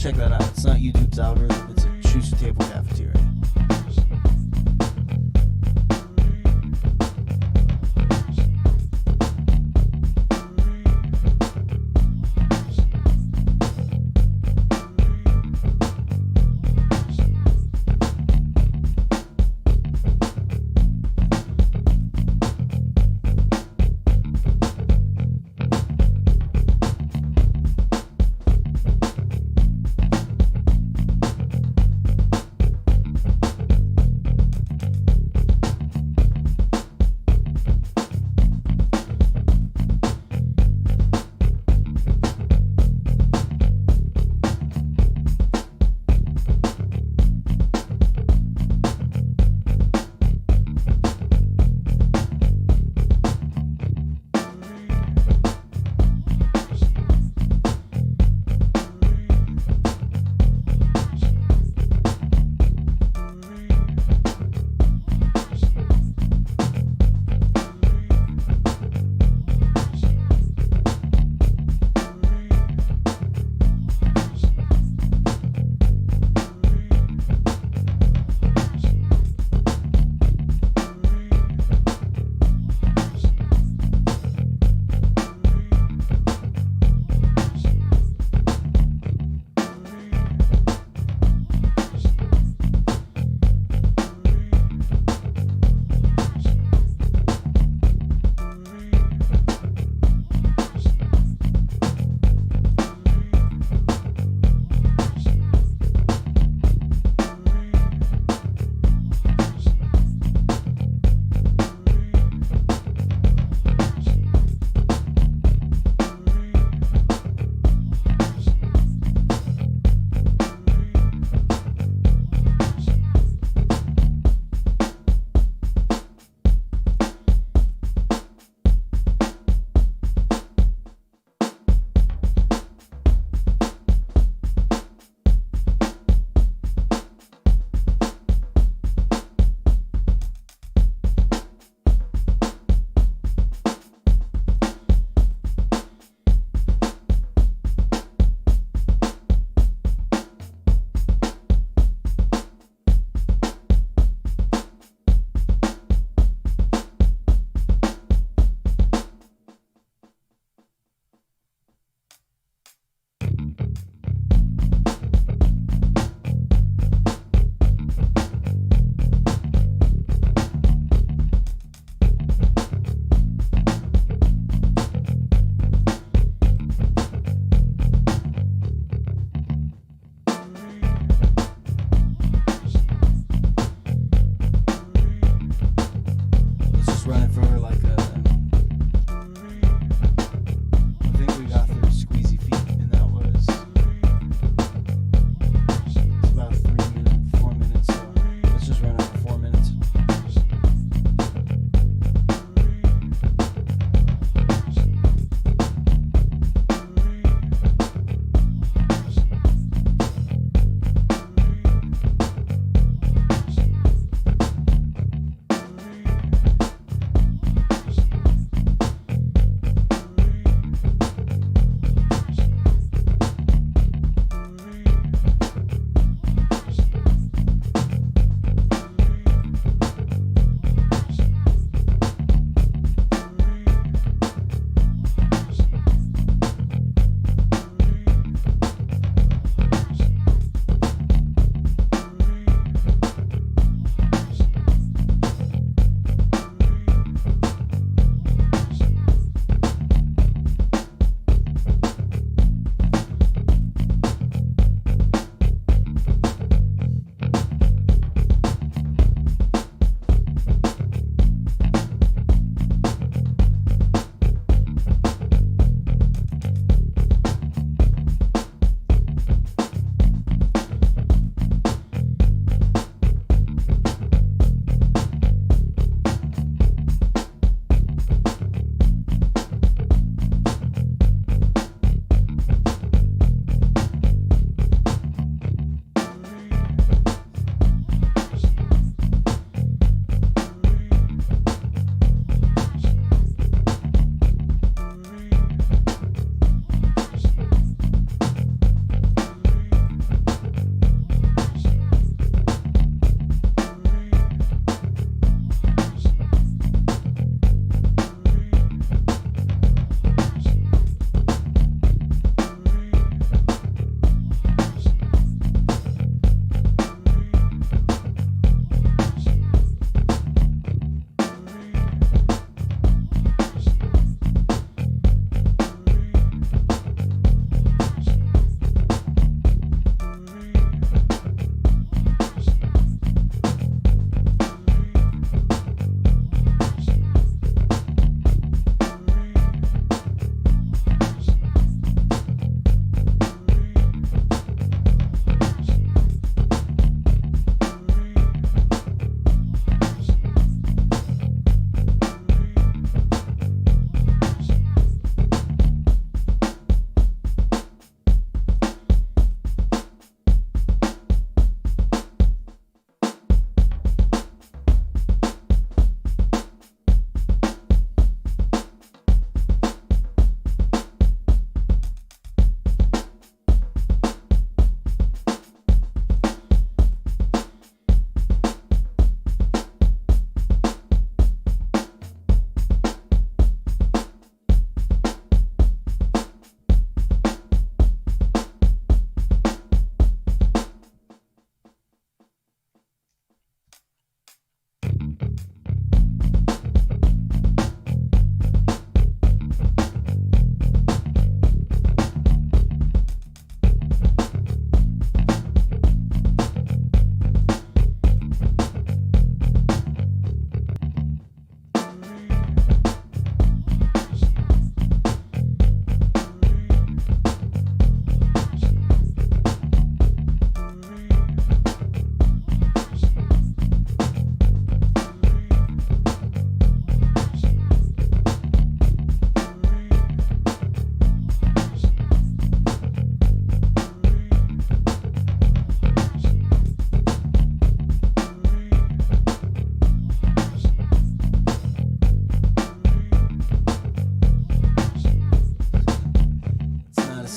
check that out. It's not YouTube's algorithm. It's a Choose Your Table Cafeteria.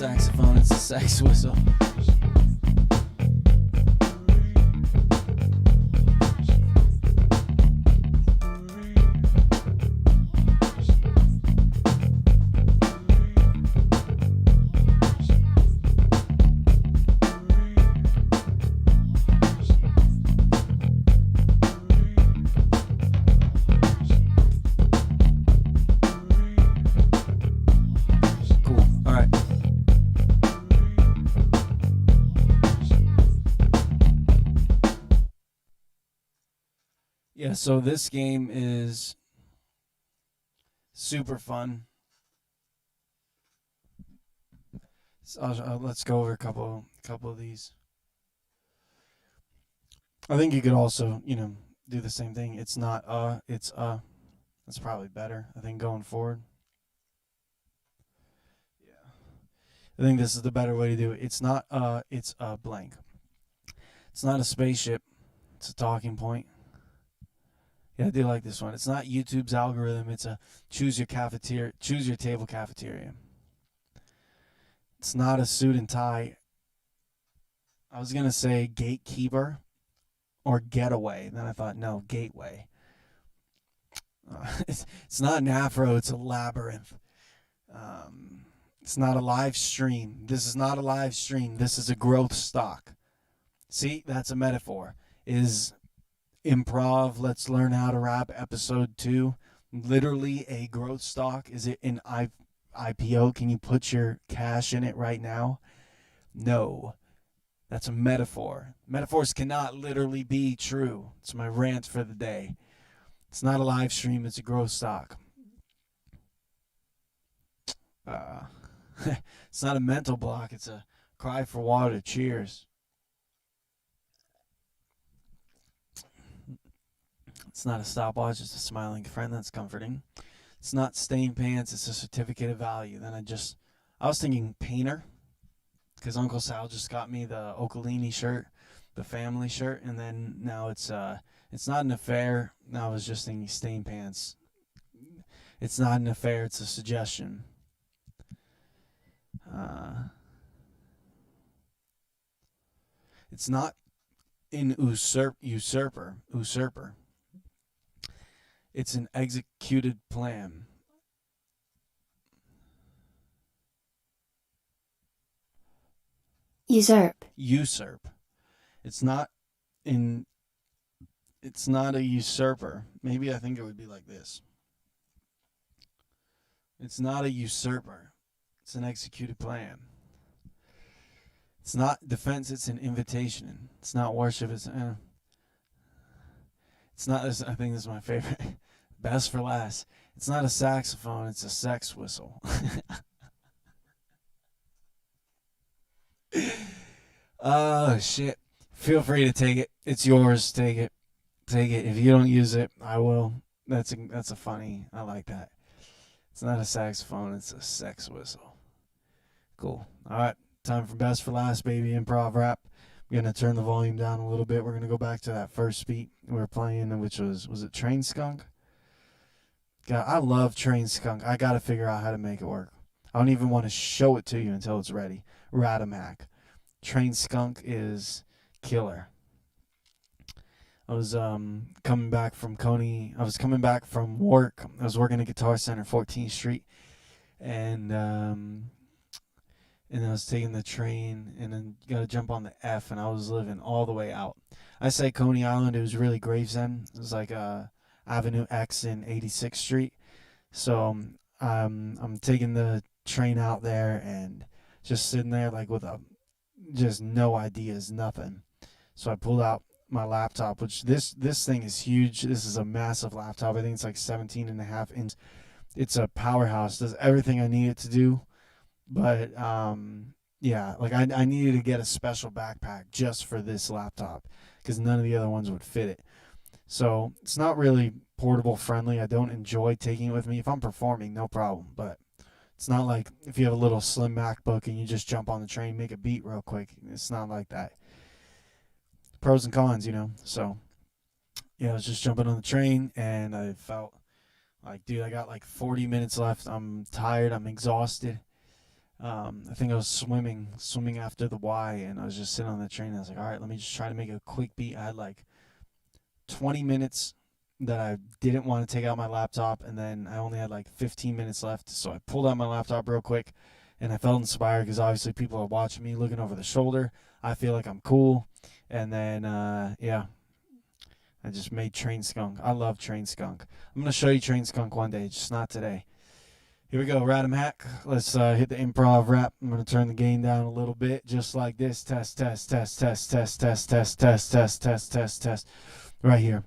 saxophone, it's a sex whistle. Yeah, so this game is super fun. So let's go over a couple of these. I think you could also, do the same thing. It's not it's That's probably better, I think, going forward. Yeah. I think this is the better way to do it. It's not it's blank. It's not a spaceship. It's a talking point. Yeah, I do like this one. It's not YouTube's algorithm. It's a choose your table cafeteria. It's not a suit and tie. I was gonna say gatekeeper or getaway. Then I thought, no, gateway. It's not an afro. It's a labyrinth. It's not a live stream. This is not a live stream. This is a growth stock. See, that's a metaphor. Is Improv Let's Learn How to Rap episode 2 literally a growth stock? Is it an IPO? Can you put your cash in it right now? No. That's a metaphor. Metaphors cannot literally be true. It's my rant for the day. It's not a live stream. It's a growth stock. It's not a mental block. It's a cry for water. Cheers. It's not a stopwatch. It's a smiling friend. That's comforting. It's not stain pants. It's a certificate of value. Then I was thinking painter, because Uncle Sal just got me the Okolini shirt, the family shirt, and then now it's not an affair. Now I was just thinking stain pants. It's not an affair. It's a suggestion. It's not an usurper. It's an executed plan. Usurp. It's not a usurper. Maybe I think it would be like this. It's not a usurper. It's an executed plan. It's not defense. It's an invitation. It's not worship. It's not this. I think this is my favorite. Best for last. It's not a saxophone. It's a sex whistle. Oh shit. Feel free to take it. It's yours. Take it. If you don't use it, I will. That's a funny. I like that. It's not a saxophone. It's a sex whistle. Cool. All right. Time for best for last, baby. Improv rap. I'm going to turn the volume down a little bit. We're going to go back to that first beat we were playing, which was it Train Skunk? God, I love Train Skunk. I got to figure out how to make it work. I don't even want to show it to you until it's ready. Radamac. Train Skunk is killer. I was coming back from Coney. I was coming back from work. I was working at Guitar Center, 14th Street, and I was taking the train, and then you got to jump on the F, and I was living all the way out. I say Coney Island. It was really Gravesend. It was like Avenue X in 86th Street. So I'm taking the train out there and just sitting there like with just no ideas, nothing. So I pulled out my laptop, which this thing is huge. This is a massive laptop. I think it's like 17.5 inches. It's a powerhouse. Does everything I need it to do. But yeah, like I needed to get a special backpack just for this laptop because none of the other ones would fit it. So it's not really portable friendly. I don't enjoy taking it with me. If I'm performing, no problem. But it's not like if you have a little slim MacBook and you just jump on the train, make a beat real quick. It's not like that. Pros and cons, So yeah, I was just jumping on the train and I felt like, dude, I got like 40 minutes left. I'm tired. I'm exhausted. I think I was swimming after the Y, and I was just sitting on the train. And I was like, all right, let me just try to make a quick beat. I had like 20 minutes that I didn't want to take out my laptop, and then I only had like 15 minutes left. So I pulled out my laptop real quick, and I felt inspired because obviously people are watching me, looking over the shoulder. I feel like I'm cool. And then, yeah, I just made Train Skunk. I love Train Skunk. I'm going to show you Train Skunk one day, just not today. Here we go, Radam Hack. Let's hit the improv rap. I'm going to turn the gain down a little bit, just like this. Test, test, test, test, test, test, test, test, test, test, test, test. Right here.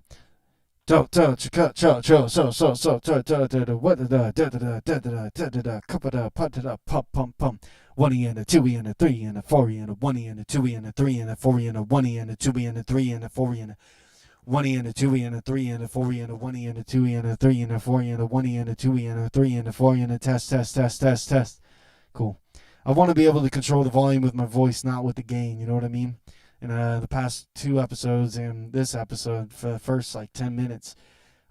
Do do cho cho cho so so so do do do do what da da da da da da da da da cup da put da pop pump pump 1 and a 2 and a 3 and a 4 and a 1 and a 2 and a 3 and a 4 and a 1 and a 2 and a 3 and a 4 and a 1 and a 2 and a 3 and a 4 and a 1 and a 2 and a 3 and a 4 and a 1 and a 2 and a 3 and a 4 and a test test test test test. Cool. I want to be able to control the volume with my voice, not with the gain. You know what I mean? In the past 2 episodes and this episode, for the first like 10 minutes,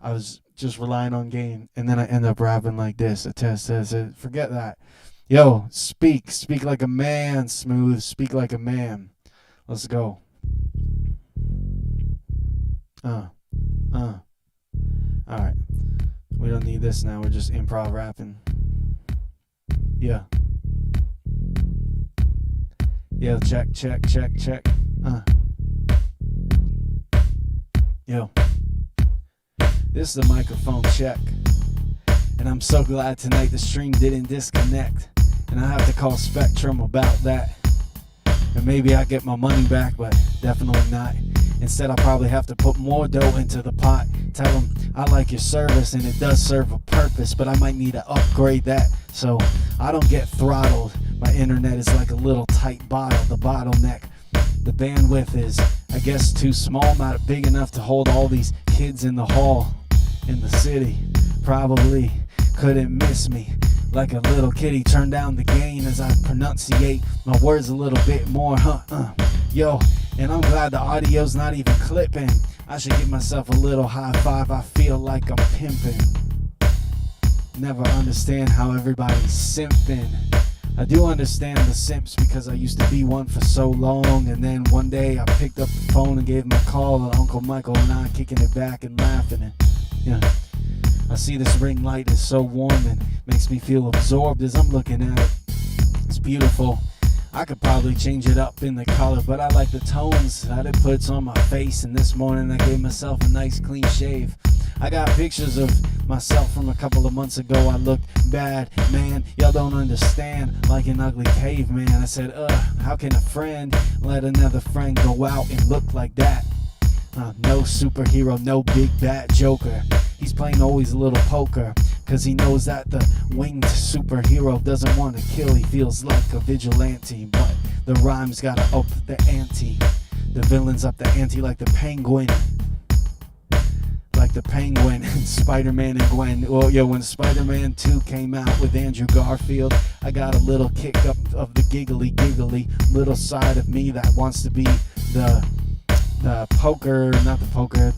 I was just relying on gain, and then I end up rapping like this. A test, test, forget that. Yo, speak like a man, Smüth. Speak like a man. Let's go. All right. We don't need this now. We're just improv rapping. Yeah. Yo, check. Yo. This is the microphone check. And I'm so glad tonight the stream didn't disconnect. And I have to call Spectrum about that. And maybe I get my money back, but definitely not. Instead, I'll probably have to put more dough into the pot. Tell them I like your service and it does serve a purpose, but I might need to upgrade that so I don't get throttled. My internet is like a little tight bottle, the bottleneck. The bandwidth is, I guess, too small, not big enough to hold all these kids in the hall in the city. Probably couldn't miss me. Like a little kitty, turn down the gain as I pronunciate my words a little bit more, Yo, and I'm glad the audio's not even clipping. I should give myself a little high five. I feel like I'm pimping. Never understand how everybody's simping. I do understand the simps because I used to be one for so long. And then one day I picked up the phone and gave him a call. And Uncle Michael and I kicking it back and laughing. And yeah, I see this ring light is so warm and makes me feel absorbed as I'm looking at it. It's beautiful. I could probably change it up in the color, but I like the tones that it puts on my face. And this morning I gave myself a nice clean shave. I got pictures of myself from a couple of months ago. I looked bad, man, y'all don't understand, like an ugly caveman. I said, how can a friend let another friend go out and look like that? No superhero, no big bad joker. He's playing always a little poker, cause he knows that the winged superhero doesn't want to kill. He feels like a vigilante, but the rhymes gotta up the ante. The villains up the ante like the penguin. Like the penguin and Spider-Man and Gwen. Well, yo, when Spider-Man 2 came out with Andrew Garfield, I got a little kick up of the giggly little side of me that wants to be the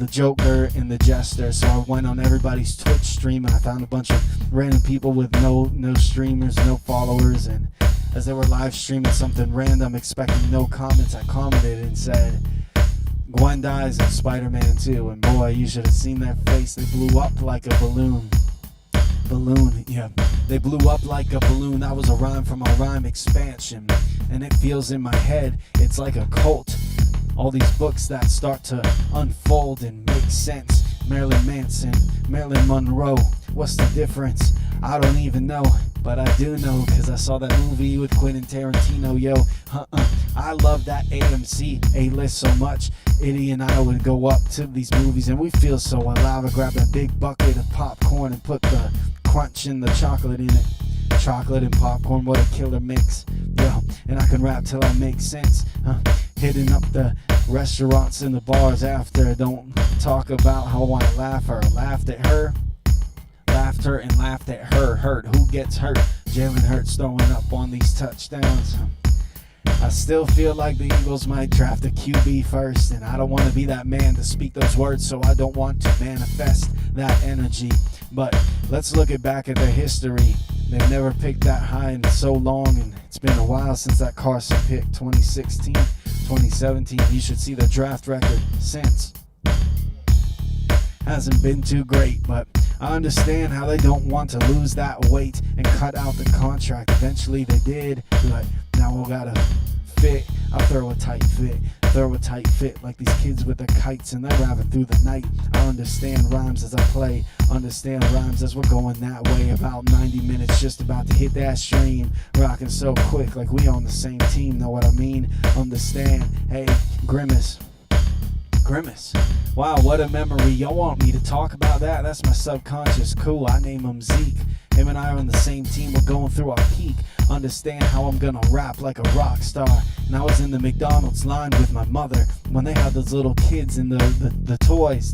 Joker and the Jester. So I went on everybody's Twitch stream and I found a bunch of random people with no streamers, no followers, and as they were live streaming something random, expecting no comments, I commented and said, Gwen dies in Spider-Man 2, and boy, you should have seen their face. They blew up like a balloon. Yeah. They blew up like a balloon. That was a rhyme from a rhyme expansion, and it feels in my head, it's like a cult. All these books that start to unfold and make sense. Marilyn Manson, Marilyn Monroe, what's the difference? I don't even know, but I do know, cause I saw that movie with Quentin Tarantino, yo. I love that AMC A-list so much. Itty and I would go up to these movies and we feel so alive. I grab a big bucket of popcorn and put the crunch and the chocolate in it. Chocolate and popcorn, what a killer mix, yo. And I can rap till I make sense, hitting up the restaurants and the bars after. Don't talk about how I laugh or laughed at her. Laughed her and laughed at her. Hurt, who gets hurt? Jalen Hurts throwing up on these touchdowns. I still feel like the Eagles might draft a QB first, and I don't want to be that man to speak those words, so I don't want to manifest that energy. But let's look back at the history They've never picked that high in so long, and it's been a while since that Carson pick. 2016, 2017, you should see the draft record since. Hasn't been too great, but I understand how they don't want to lose that weight and cut out the contract. Eventually they did, but now we gotta fit. I'll throw a tight fit like these kids with the kites, and they're rapping through the night. I understand rhymes as I play, understand rhymes as we're going that way. About 90 minutes, just about to hit that stream, rocking so quick like we on the same team, know what I mean? Understand, hey, Grimace. Wow, what a memory. Y'all want me to talk about that? That's my subconscious. Cool, I name him Zeke. Him and I are on the same team, we're going through our peak. Understand how I'm gonna rap like a rock star. And I was in the McDonald's line with my mother when they had those little kids and the toys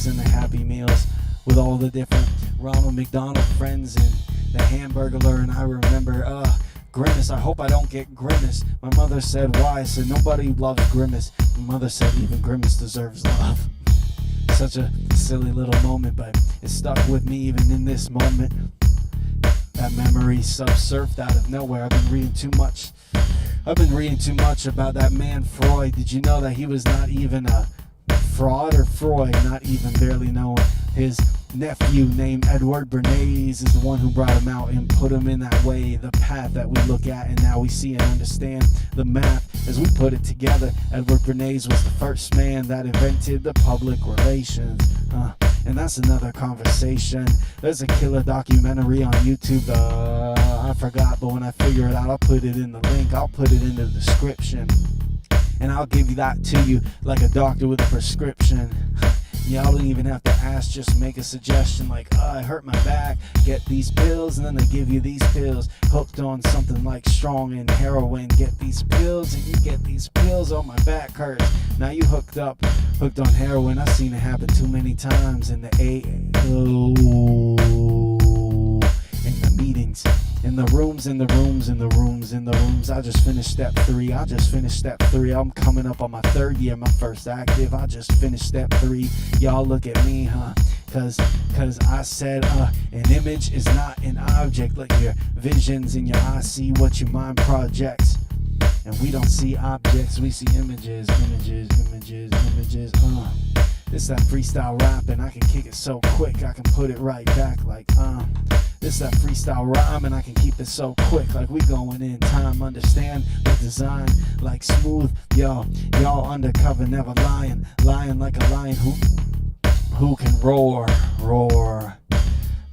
and the Happy Meals with all the different Ronald McDonald friends and the Hamburglar. And I remember, Grimace, I hope I don't get Grimace. My mother said, why? I said, nobody loves Grimace. My mother said, even Grimace deserves love. Such a silly little moment, but it stuck with me even in this moment. That memory subsurfed out of nowhere. I've been reading too much about that man Freud. Did you know that he was not even a fraud or Freud, not even barely known? His nephew named Edward Bernays is the one who brought him out and put him in that way, the path that we look at and now we see and understand the math as we put it together. Edward Bernays was the first man that invented the public relations. And that's another conversation. There's a killer documentary on YouTube. I forgot, but when I figure it out, I'll put it in the link. I'll put it in the description. And I'll give you that to you like a doctor with a prescription. Y'all don't even have to ask, just make a suggestion like, I hurt my back, get these pills, and then they give you these pills. Hooked on something like strong and heroin, get these pills, and you get these pills, oh my back hurts. Now you hooked on heroin. I've seen it happen too many times in the in the meetings, in the rooms. I just finished step 3. I'm coming up on my 3rd year, my first active. I just finished step 3. Y'all look at me, huh? Cause I said an image is not an object. Let your visions in your eyes see what your mind projects. And we don't see objects, we see images. This that freestyle rap, and I can kick it so quick, I can put it right back like This that freestyle rhyme, and I can keep it so quick like we going in time. Understand the design like Smüth. Y'all undercover, never lying like a lion who can roar.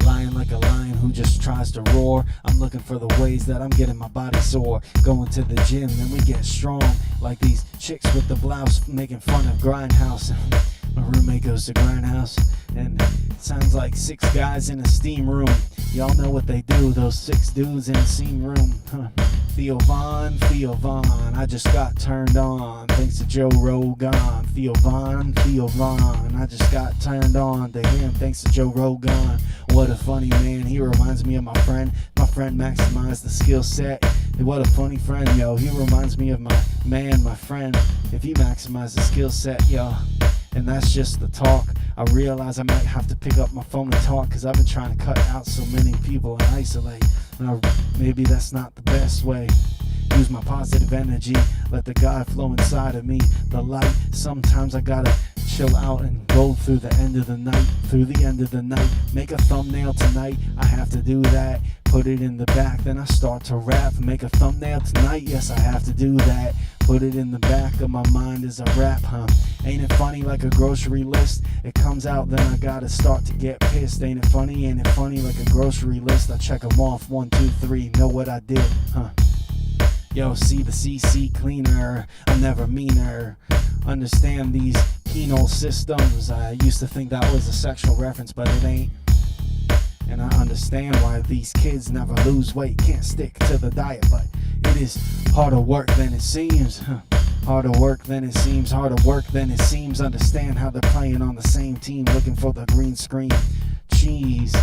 Lying like a lion who just tries to roar. I'm looking for the ways that I'm getting my body sore. Going to the gym, then we get strong like these chicks with the blouse making fun of Grindhouse. My roommate goes to Grindhouse, and it sounds like 6 guys in a steam room. Y'all know what they do, those 6 dudes in a steam room. Theo Von, I just got turned on thanks to Joe Rogan. Theo Von, I just got turned on to him thanks to Joe Rogan. What a funny man, he reminds me of my friend. My friend maximized the skill set. What a funny friend, yo. He reminds me of my friend. If he maximized the skill set, yo. And that's just the talk. I realize I might have to pick up my phone and talk, cause I've been trying to cut out so many people and isolate. And maybe that's not the best way. Use my positive energy, let the God flow inside of me, the light. Sometimes I gotta chill out and go through the end of the night, make a thumbnail tonight. I have to do that, put it in the back, then I start to rap. Make a thumbnail tonight, yes, I have to do that. Put it in the back of my mind as a rap, huh? Ain't it funny like a grocery list? It comes out, then I gotta start to get pissed. Ain't it funny like a grocery list? I check them off, 1, 2, 3, know what I did, huh? Yo, see the CC cleaner, I'm never meaner. Understand these penal systems. I used to think that was a sexual reference, but it ain't. And I understand why these kids never lose weight, can't stick to the diet, but it is harder work than it seems. Harder work than it seems. Understand how they're playing on the same team, looking for the green screen. Cheese.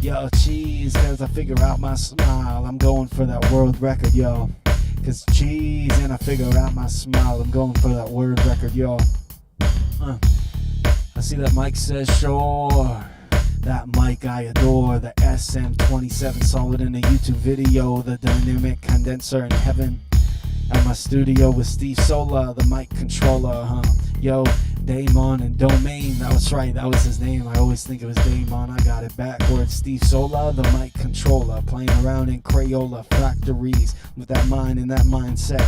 Yo, cheese, cause I figure out my smile. I'm going for that world record, yo. Cause cheese, and I figure out my smile. I'm going for that world record, yo. I see that Mike says sure. That mic I adore, the SM27, saw it in a YouTube video, the dynamic condenser in heaven. At my studio with Steve Sola, the mic controller, Yo, Damon and Domain, that was right, that was his name. I always think it was Damon, I got it backwards. Steve Sola, the mic controller, playing around in Crayola factories with that mind and that mindset,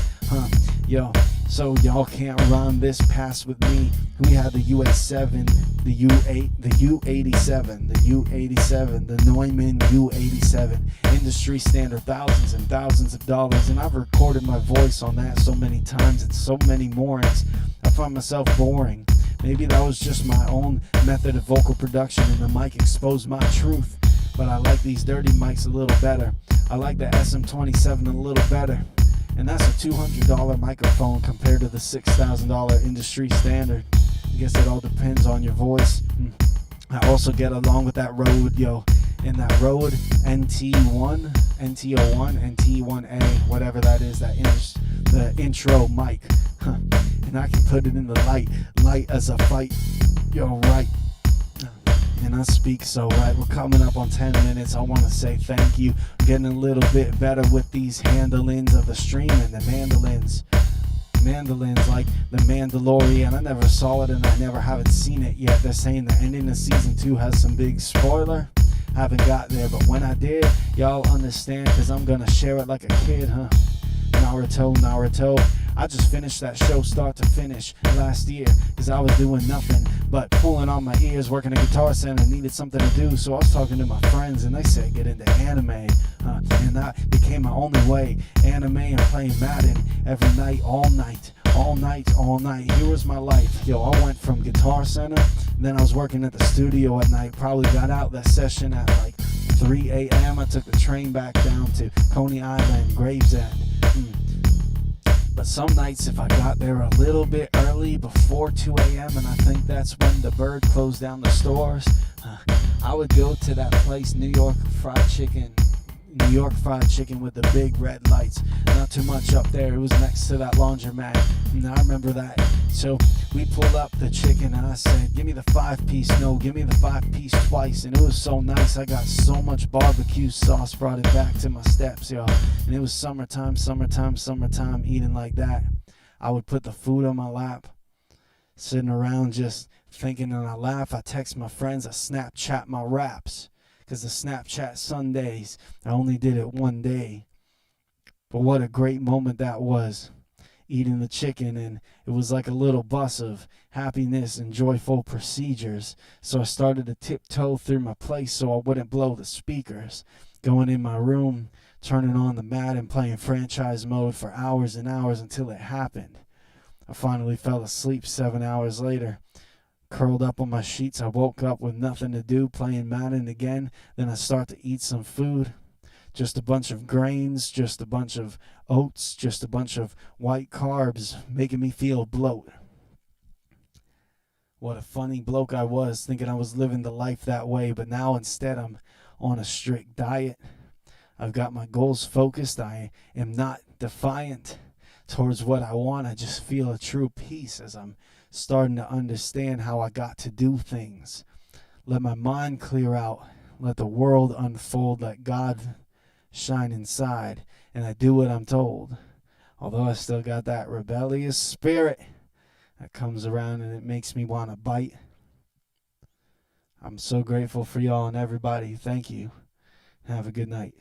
Yo, so y'all can't rhyme this pass with me. We had the UA7, the U8, the U87, the U87, the Neumann U87, industry standard, thousands and thousands of dollars, and I've recorded my voice on that so many times and so many mornings. I find myself boring. Maybe that was just my own method of vocal production and the mic exposed my truth. But I like these dirty mics a little better. I like the SM27 a little better. And that's a $200 microphone compared to the $6,000 industry standard. I guess it all depends on your voice. I also get along with that Rode, yo. In that Rode NT1, NT01, NT1A, whatever that is, the intro mic. And I can put it in the light as a fight. Yo, right. And I speak so right. We're coming up on 10 minutes. I want to say thank you. I'm getting a little bit better with these handlings of the stream and the mandolins. Mandolins like the Mandalorian. I never saw it and I never haven't seen it yet. They're saying the ending of season 2 has some big spoiler. Haven't got there, but when I did, y'all understand, cause I'm gonna share it like a kid, Naruto. I just finished that show start to finish last year, cause I was doing nothing but pulling on my ears, working a guitar center, needed something to do, so I was talking to my friends and they said get into anime, and that became my only way. Anime and playing Madden every night, all night. Here was my life. Yo, I went from guitar center, then I was working at the studio at night, probably got out that session at like 3 a.m. I took the train back down to Coney Island, Gravesend. But some nights if I got there a little bit early, before 2 a.m., and I think that's when the bird closed down the stores, I would go to that place, New York Fried Chicken with the big red lights. Not too much up there, it was next to that laundromat, and I remember that. So we pulled up the chicken and I said, give me the 5-piece, no, give me the 5-piece twice. And it was so nice, I got so much barbecue sauce, brought it back to my steps, y'all. And it was summertime, eating like that. I would put the food on my lap, sitting around just thinking, and I laugh. I text my friends, I Snapchat my raps, because the Snapchat Sundays, I only did it one day. But what a great moment that was, eating the chicken, and it was like a little bus of happiness and joyful procedures. So I started to tiptoe through my place so I wouldn't blow the speakers, going in my room, turning on the mat and playing franchise mode for hours and hours until it happened. I finally fell asleep 7 hours later. Curled up on my sheets, I woke up with nothing to do, playing Madden again. Then I start to eat some food. Just a bunch of grains, just a bunch of oats, just a bunch of white carbs, making me feel bloat. What a funny bloke I was, thinking I was living the life that way, but now instead I'm on a strict diet. I've got my goals focused. I am not defiant towards what I want. I just feel a true peace as I'm starting to understand how I got to do things. Let my mind clear out. Let the world unfold. Let God shine inside. And I do what I'm told. Although I still got that rebellious spirit that comes around and it makes me want to bite. I'm so grateful for y'all and everybody. Thank you. Have a good night.